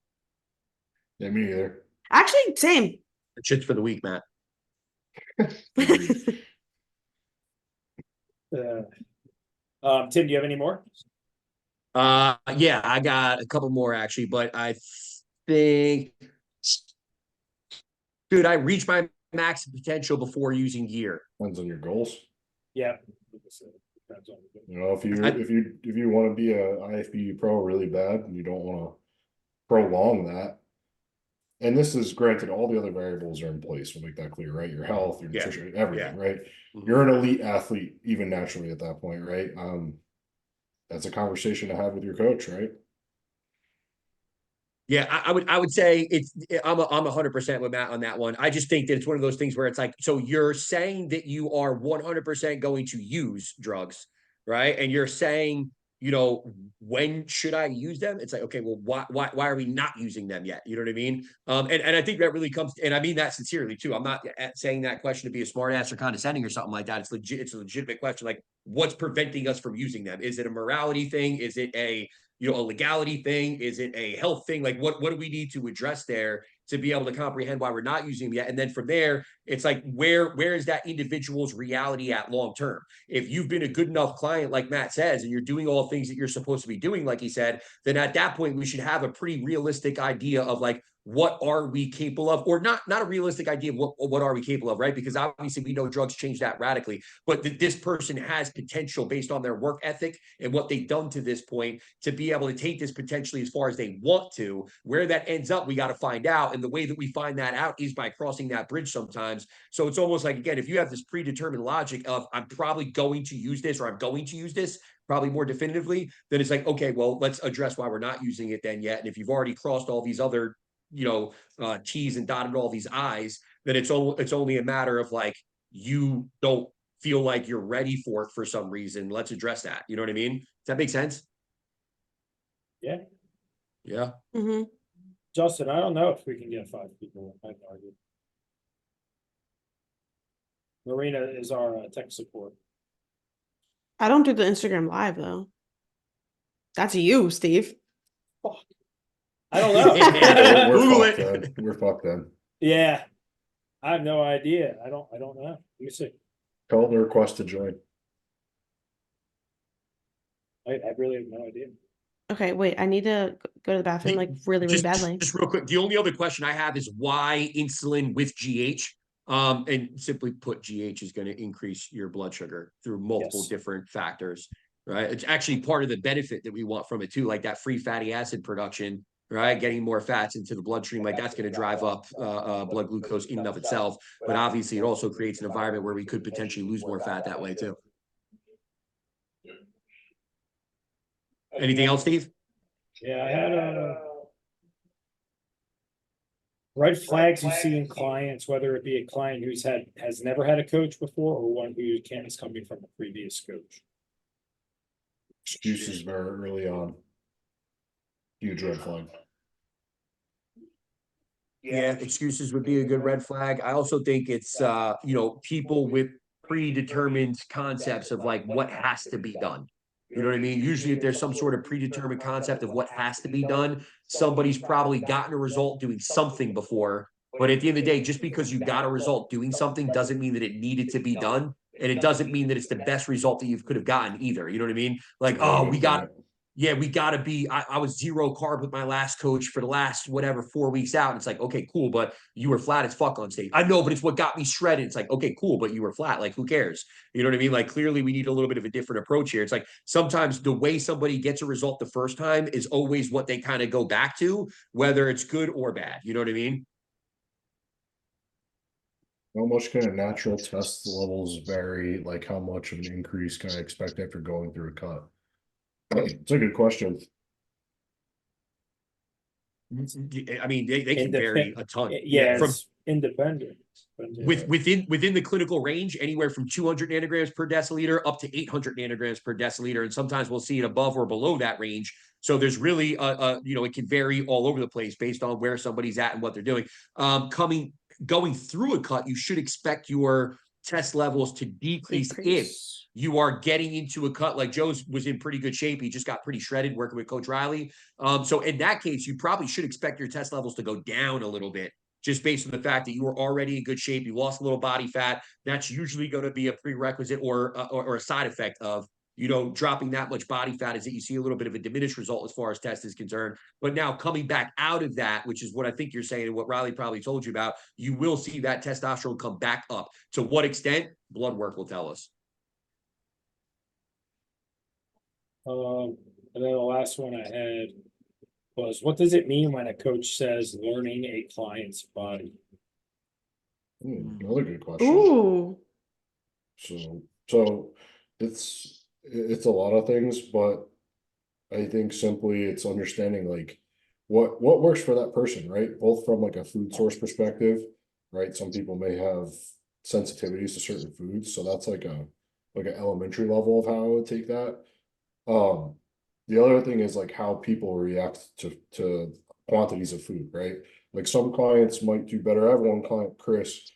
Yeah, me either. Actually, same. Shit's for the week, Matt. Tim, do you have any more? Yeah, I got a couple more actually, but I think, dude, I reached my max potential before using gear. Depends on your goals. Yeah. Depends on the- You know, if you I- if you want to be a IFBB pro really bad and you don't want to prolong that, and this is granted, all the other variables are in place. We'll make that clear, right? Your health, your Yeah. nutrition, everything, right? Mhm. You're an elite athlete, even naturally at that point, right? That's a conversation to have with your coach, right? Yeah, I would say I'm 100% with Matt on that one. I just think that it's one of those things where it's like, so you're saying that you are 100% going to use drugs, right? And you're saying, you know, when should I use them? It's like, okay, well, why are we not using them yet? You know what I mean? And I think that really comes, and I mean that sincerely too. I'm not saying that question to be a smart ass or condescending or something like that. It's legit. It's a legitimate question. Like, what's preventing us from using them? Is it a morality thing? Is it a legality thing? Is it a health thing? Like, what do we need to address there to be able to comprehend why we're not using them yet? And then from there, it's like, where is that individual's reality at long term? If you've been a good enough client, like Matt says, and you're doing all things that you're supposed to be doing, like he said, then at that point, we should have a pretty realistic idea of like, what are we capable of, or not a realistic idea of what are we capable of, right? Because obviously we know drugs change that radically, but this person has potential based on their work ethic and what they've done to this point to be able to take this potentially as far as they want to. Where that ends up, we got to find out. And the way that we find that out is by crossing that bridge sometimes. So it's almost like, again, if you have this predetermined logic of I'm probably going to use this, or I'm going to use this probably more definitively, then it's like, okay, well, let's address why we're not using it then yet. And if you've already crossed all these other, T's and dotted all these I's, then it's only a matter of like, you don't feel like you're ready for it for some reason. Let's address that. You know what I mean? Does that make sense? Yeah. Yeah. Mhm. Justin, I don't know if we can get 5 people. I have no idea. Marina is our tech support. I don't do the Instagram live though. That's you, Steve. I don't know. We're Google fucked it. then. We're fucked then. Yeah. I have no idea. I don't know. Let me see. Call the request to join. I really have no idea. Okay, wait, I need to go to the bathroom like really, really badly. Just real quick. The only other question I have is why insulin with GH? And simply put, GH is going to increase your blood sugar through multiple Yes. different factors, right? It's actually part of the benefit that we want from it too, like that free fatty acid production, right? Getting more fats into the bloodstream, like that's going to drive up blood glucose in and of itself. But obviously, it also creates an environment where we could potentially lose more fat that way too. Anything else, Steve? Yeah, I had red flags you see in clients, whether it be a client has never had a coach before or one who is coming from a previous coach. Excuses very early on. Huge red flag. Yeah, excuses would be a good red flag. I also think it's people with predetermined concepts of like what has to be done. You know what I mean? Usually if there's some sort of predetermined concept of what has to be done, somebody's probably gotten a result doing something before. But at the end of the day, just because you got a result doing something doesn't mean that it needed to be done. And it doesn't mean that it's the best result that you could have gotten either. You know what I mean? Like, oh, we got to be, I was 0 carb with my last coach for the last, 4 weeks out. And it's like, okay, cool. But you were flat as fuck on stage. I know, but it's what got me shredded. It's like, okay, cool. But you were flat. Like, who cares? You know what I mean? Like, clearly we need a little bit of a different approach here. It's like, sometimes the way somebody gets a result the first time is always what they kind of go back to, whether it's good or bad. You know what I mean? How much can a natural test levels vary? Like how much of an increase can I expect after going through a cut? It's a good question. I mean, they can vary a ton. Yeah, From it's independent. within the clinical range, anywhere from 200 nanograms per deciliter up to 800 nanograms per deciliter, and sometimes we'll see it above or below that range. So there's really it can vary all over the place based on where somebody's at and what they're doing. Going through a cut, you should expect your test levels to decrease if you are getting into a cut. Like Joe's was in pretty good shape. He just got pretty shredded working with Coach Riley. So in that case, you probably should expect your test levels to go down a little bit, just based on the fact that you were already in good shape. You lost a little body fat. That's usually going to be a prerequisite or a side effect of dropping that much body fat is that you see a little bit of a diminished result as far as test is concerned. But now coming back out of that, which is what I think you're saying and what Riley probably told you about, you will see that testosterone come back up. To what extent? Blood work will tell us. And then the last one I had was, what does it mean when a coach says learning a client's body? Another good question. Ooh. So it's a lot of things, but I think simply it's understanding like what works for that person, right? Both from like a food source perspective, right? Some people may have sensitivities to certain foods, so that's like an elementary level of how I would take that. The other thing is like how people react to quantities of food, right? Like some clients might do better. I have one client, Chris,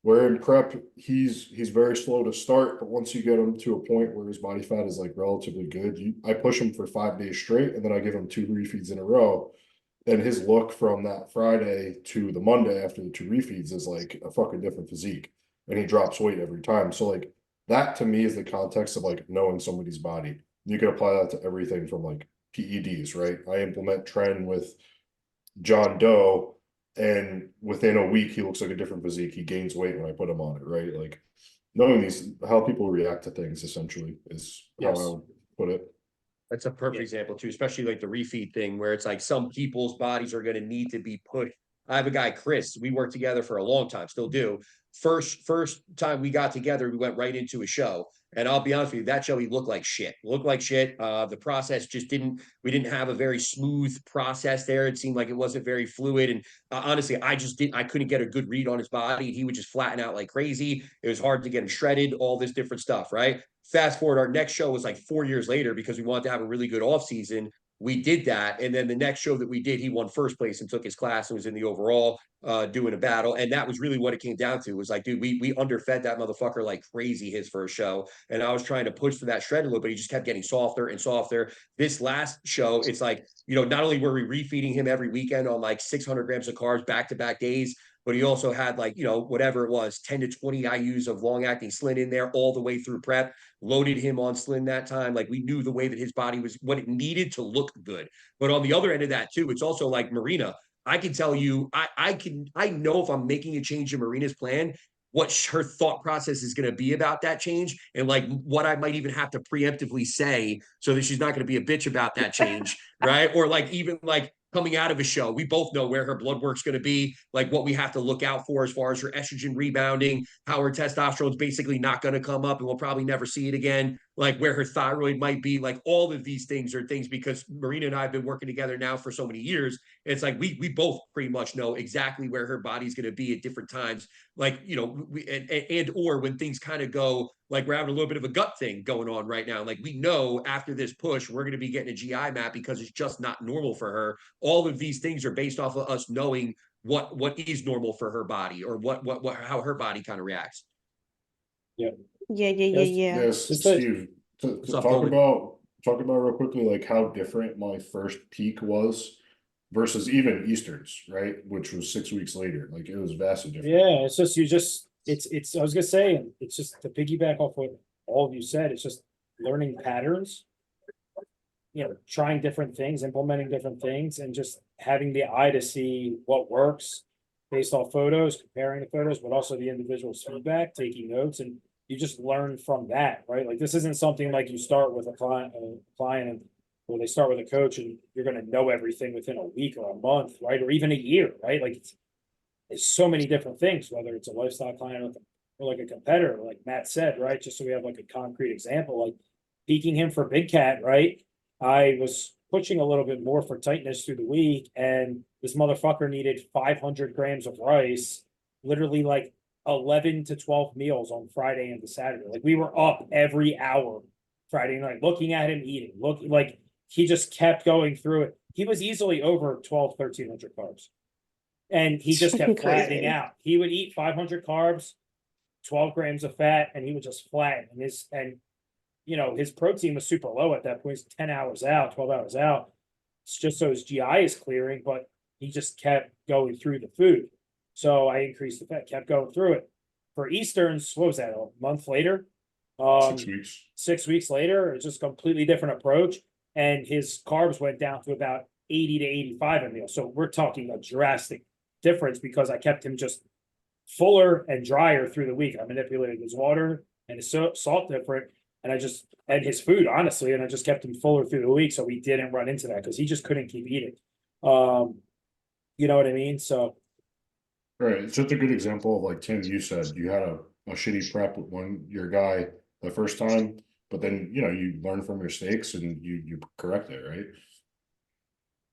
where in prep he's very slow to start, but once you get him to a point where his body fat is like relatively good, I push him for 5 days straight, and then I give him 2 refeeds in a row. And his look from that Friday to the Monday after the 2 refeeds is like a fucking different physique, and he drops weight every time. So like that to me is the context of like knowing somebody's body. You can apply that to everything from like PEDs, right? I implement Tren with John Doe, and within a week he looks like a different physique. He gains weight when I put him on it, right? Like knowing how people react to things essentially is how I would put it. That's a perfect example too, especially like the refeed thing where it's like some people's bodies are going to need to be pushed. I have a guy, Chris, we worked together for a long time, still do. First time we got together, we went right into a show. And I'll be honest with you, that show, he looked like shit. The process just we didn't have a very smooth process there. It seemed like it wasn't very fluid. And honestly, I couldn't get a good read on his body. He would just flatten out like crazy. It was hard to get him shredded, all this different stuff, right? Fast forward, our next show was like 4 years later because we wanted to have a really good off season. We did that. And then the next show that we did, he won first place and took his class and was in the overall doing a battle. And that was really what it came down to. It was like, dude, we underfed that motherfucker like crazy his first show. And I was trying to push for that shred a little, but he just kept getting softer and softer. This last show, it's like, not only were we refeeding him every weekend on like 600 grams of carbs back-to-back days, but he also had like, whatever it was, 10 to 20 IUs of long-acting Slin in there all the way through prep, loaded him on Slin that time. Like we knew the way that his body was, what it needed to look good. But on the other end of that too, it's also like Marina, I can tell you, I know if I'm making a change in Marina's plan, what her thought process is going to be about that change, and like what I might even have to preemptively say so that she's not going to be a bitch about that change, right? Or like even like coming out of a show, we both know where her blood work's going to be, like what we have to look out for as far as her estrogen rebounding, how her testosterone's basically not going to come up and we'll probably never see it again, like where her thyroid might be. Like all of these things are things, because Marina and I have been working together now for so many years. It's like we both pretty much know exactly where her body's going to be at different times. Like, or when things kind of go, like we're having a little bit of a gut thing going on right now. Like we know after this push, we're going to be getting a GI map because it's just not normal for her. All of these things are based off of us knowing what is normal for her body, or how her body kind of reacts. Yeah. Yes, Steve, to talk about real quickly, like how different my first peak was versus even Easterns, right? Which was 6 weeks later. Like it was vastly different. Yeah, it's just it's I was gonna say, it's just to piggyback off what all of you said, it's just learning patterns, trying different things, implementing different things, and just having the eye to see what works based off photos, comparing the photos, but also the individual's feedback, taking notes, and you just learn from that, right? Like this isn't something like you start with a client and or they start with a coach and you're going to know everything within a week or a month, right? Or even a year, right? Like it's so many different things, whether it's a lifestyle client or like a competitor, like Matt said, right? Just so we have like a concrete example, like peaking him for Big Cat, right? I was pushing a little bit more for tightness through the week, and this motherfucker needed 500 grams of rice, literally like 11 to 12 meals on Friday and Saturday. Like we were up every hour Friday night, looking at him eating, looking like he just kept going through it. He was easily over 1,300 carbs, and he just kept flattening out. He would eat 500 carbs, 12 grams of fat, and he would just flatten. His protein was super low at that point. He's 10 hours out, 12 hours out. It's just so his GI is clearing, but he just kept going through the food. So I increased the fat, kept going through it. For Easterns, what was that, a month later? 6 weeks. 6 weeks later, it's just completely different approach. And his carbs went down to about 80 to 85 a meal. So we're talking a drastic difference because I kept him just fuller and drier through the week. I manipulated his water and his salt different, and his food, honestly, and I just kept him fuller through the week. So we didn't run into that because he just couldn't keep eating. You know what I mean? So. Right, it's just a good example of like Tim, you said you had a shitty prep when your guy the first time, but then you learn from your mistakes and you correct it, right?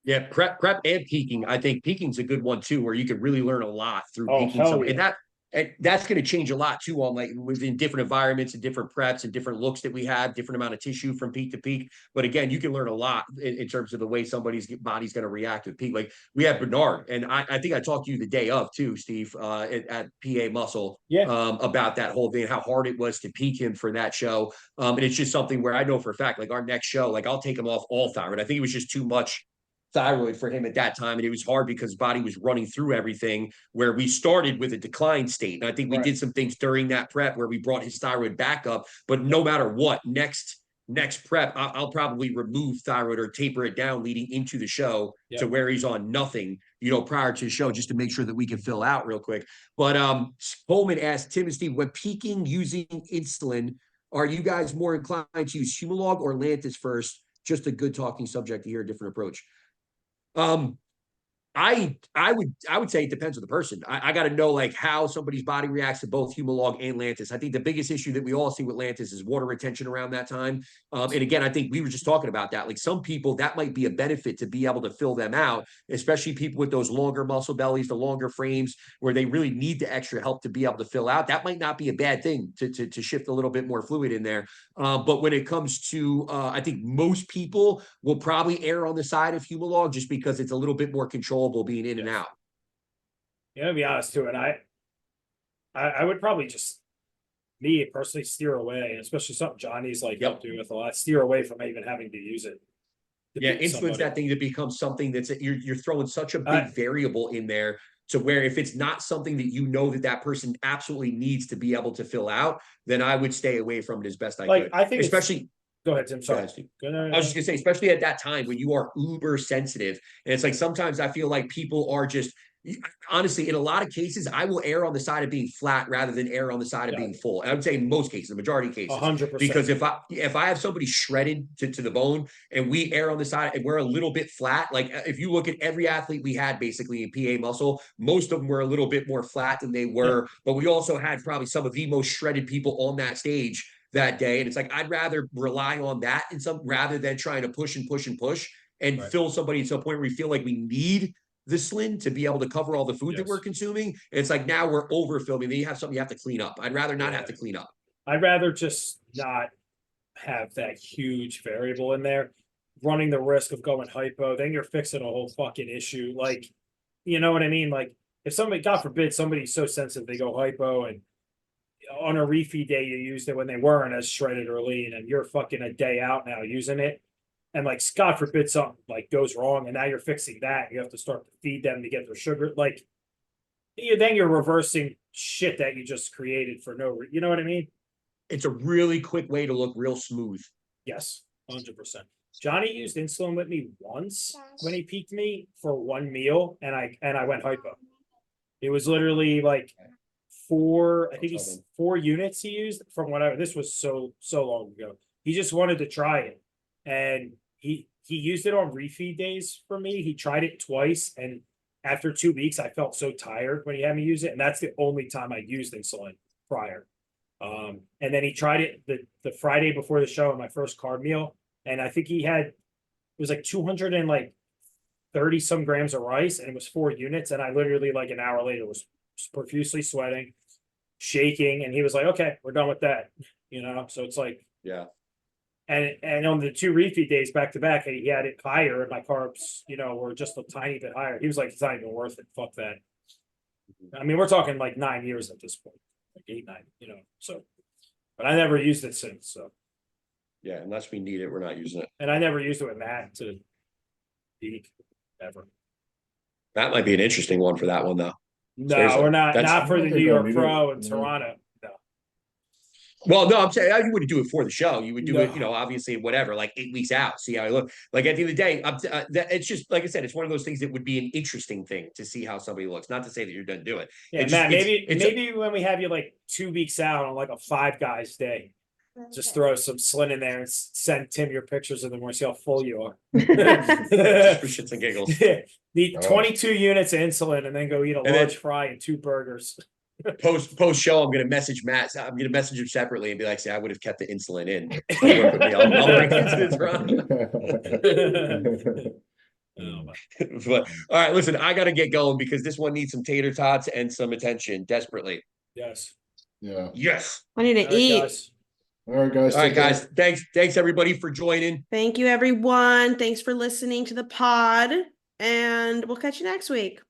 Yeah, prep and peaking. I think peaking's a good one too, where you could really learn a lot through peaking. Hell yeah. And that's going to change a lot too on like within different environments and different preps and different looks that we have, different amount of tissue from peak to peak. But again, you can learn a lot in terms of the way somebody's body's going to react with peak. Like we have Bernard, and I think I talked to you the day of too, Steve, at PA Muscle, about that whole thing, how hard it was to peak him for that show. And it's just something where I know for a fact, like our next show, like I'll take him off all thyroid. I think it was just too much thyroid for him at that time, and it was hard because his body was running through everything, where we started with a decline state. And I think we did some things during that prep where we brought his thyroid back up, but no matter what, next prep, I'll probably remove thyroid or taper it down leading into the show to where he's on nothing, prior to the show, just to make sure that we can fill out real quick. But Coleman asked Tim and Steve, when peaking using insulin, are you guys more inclined to use Humalog or Lantus first? Just a good talking subject to hear a different approach. I would say it depends on the person. I got to know like how somebody's body reacts to both Humalog and Lantus. I think the biggest issue that we all see with Lantus is water retention around that time. And again, I think we were just talking about that. Like some people, that might be a benefit to be able to fill them out, especially people with those longer muscle bellies, the longer frames, where they really need the extra help to be able to fill out. That might not be a bad thing to shift a little bit more fluid in there. But when it comes to, I think most people will probably err on the side of Humalog just because it's a little bit more controllable being in and out. Yeah, to be honest too, and I would probably just me personally steer away, especially something Johnny's like helped me with a lot. Steer away from even having to use it. Yeah, insulin's that thing that becomes something that's you're throwing such a big variable in there to where if it's not something that that person absolutely needs to be able to fill out, then I would stay away from it as best I could. I think especially. Go ahead, Tim. Sorry. I was just gonna say, especially at that time when you are uber sensitive, and it's like sometimes I feel like people are just honestly, in a lot of cases, I will err on the side of being flat rather than err on the side of being full. And I would say in most cases, the majority of cases, 100%. Because if I have somebody shredded to the bone and we err on the side and we're a little bit flat, like if you look at every athlete we had basically in PA Muscle, most of them were a little bit more flat than they were, but we also had probably some of the most shredded people on that stage that day. And it's like, I'd rather rely on that rather than trying to push and fill somebody to a point where we feel like we need the Slin to be able to cover all the food that we're consuming. And it's like, now we're overfilling. Then you have something you have to clean up. I'd rather not have to clean up. I'd rather just not have that huge variable in there, running the risk of going hypo. Then you're fixing a whole fucking issue. Like, you know what I mean? Like if somebody, God forbid, somebody's so sensitive, they go hypo and on a refeed day, you used it when they weren't as shredded or lean, and you're fucking a day out now using it. And like, God forbid something like goes wrong, and now you're fixing that. You have to start to feed them to get their sugar. Like, then you're reversing shit that you just created for no reason. You know what I mean? It's a really quick way to look real smooth. Yes, 100%. Johnny used insulin with me once when he peaked me for one meal, and I went hypo. It was literally like 4 units he used from whatever. This was so long ago. He just wanted to try it, and he used it on refeed days for me. He tried it twice, and after 2 weeks, I felt so tired when he had me use it, and that's the only time I used insulin prior. And then he tried it the Friday before the show on my first carb meal, and I think it was like 230 some grams of rice, and it was 4 units, and I literally like an hour later was profusely sweating, shaking, and he was like, okay, we're done with that, so it's like, and on the 2 refeed days back to back, he had it higher, and my carbs were just a tiny bit higher. He was like, it's not even worth it, fuck that. I mean, we're talking like 9 years at this point, like 8, 9, so, but I never used it since. So yeah, unless we need it, we're not using it. And I never used it with Matt to peak ever. That might be an interesting one for that one though. No, we're not for the New York Pro in Toronto. No. Well, no, I'm saying you wouldn't do it for the show. You would do it, No. obviously, whatever, like 8 weeks out, see how I look. Like at the end of the day, it's just like I said, it's one of those things that would be an interesting thing to see how somebody looks. Not to say that you're done doing it. Yeah, It's Matt, just- maybe when we have you like 2 weeks out on like a 5 guys day, just throw some Slin in there and send Tim your pictures of them. We'll see how full you are. just for shits and giggles. Need 22 units of insulin and then go eat a then- large fry and 2 burgers. Post show, I'm gonna message Matt. I'm gonna message him separately and be like, "Say, I would have kept the insulin in. I'll bring insulin run." But all right, listen, I gotta get going because this one needs some tater tots and some attention desperately. Yes. Yeah. Yes. I need to All right, eat. guys. All right, guys. All right, take care. guys. Thanks everybody for joining. Thank you, everyone. Thanks for listening to the pod, and we'll catch you next week.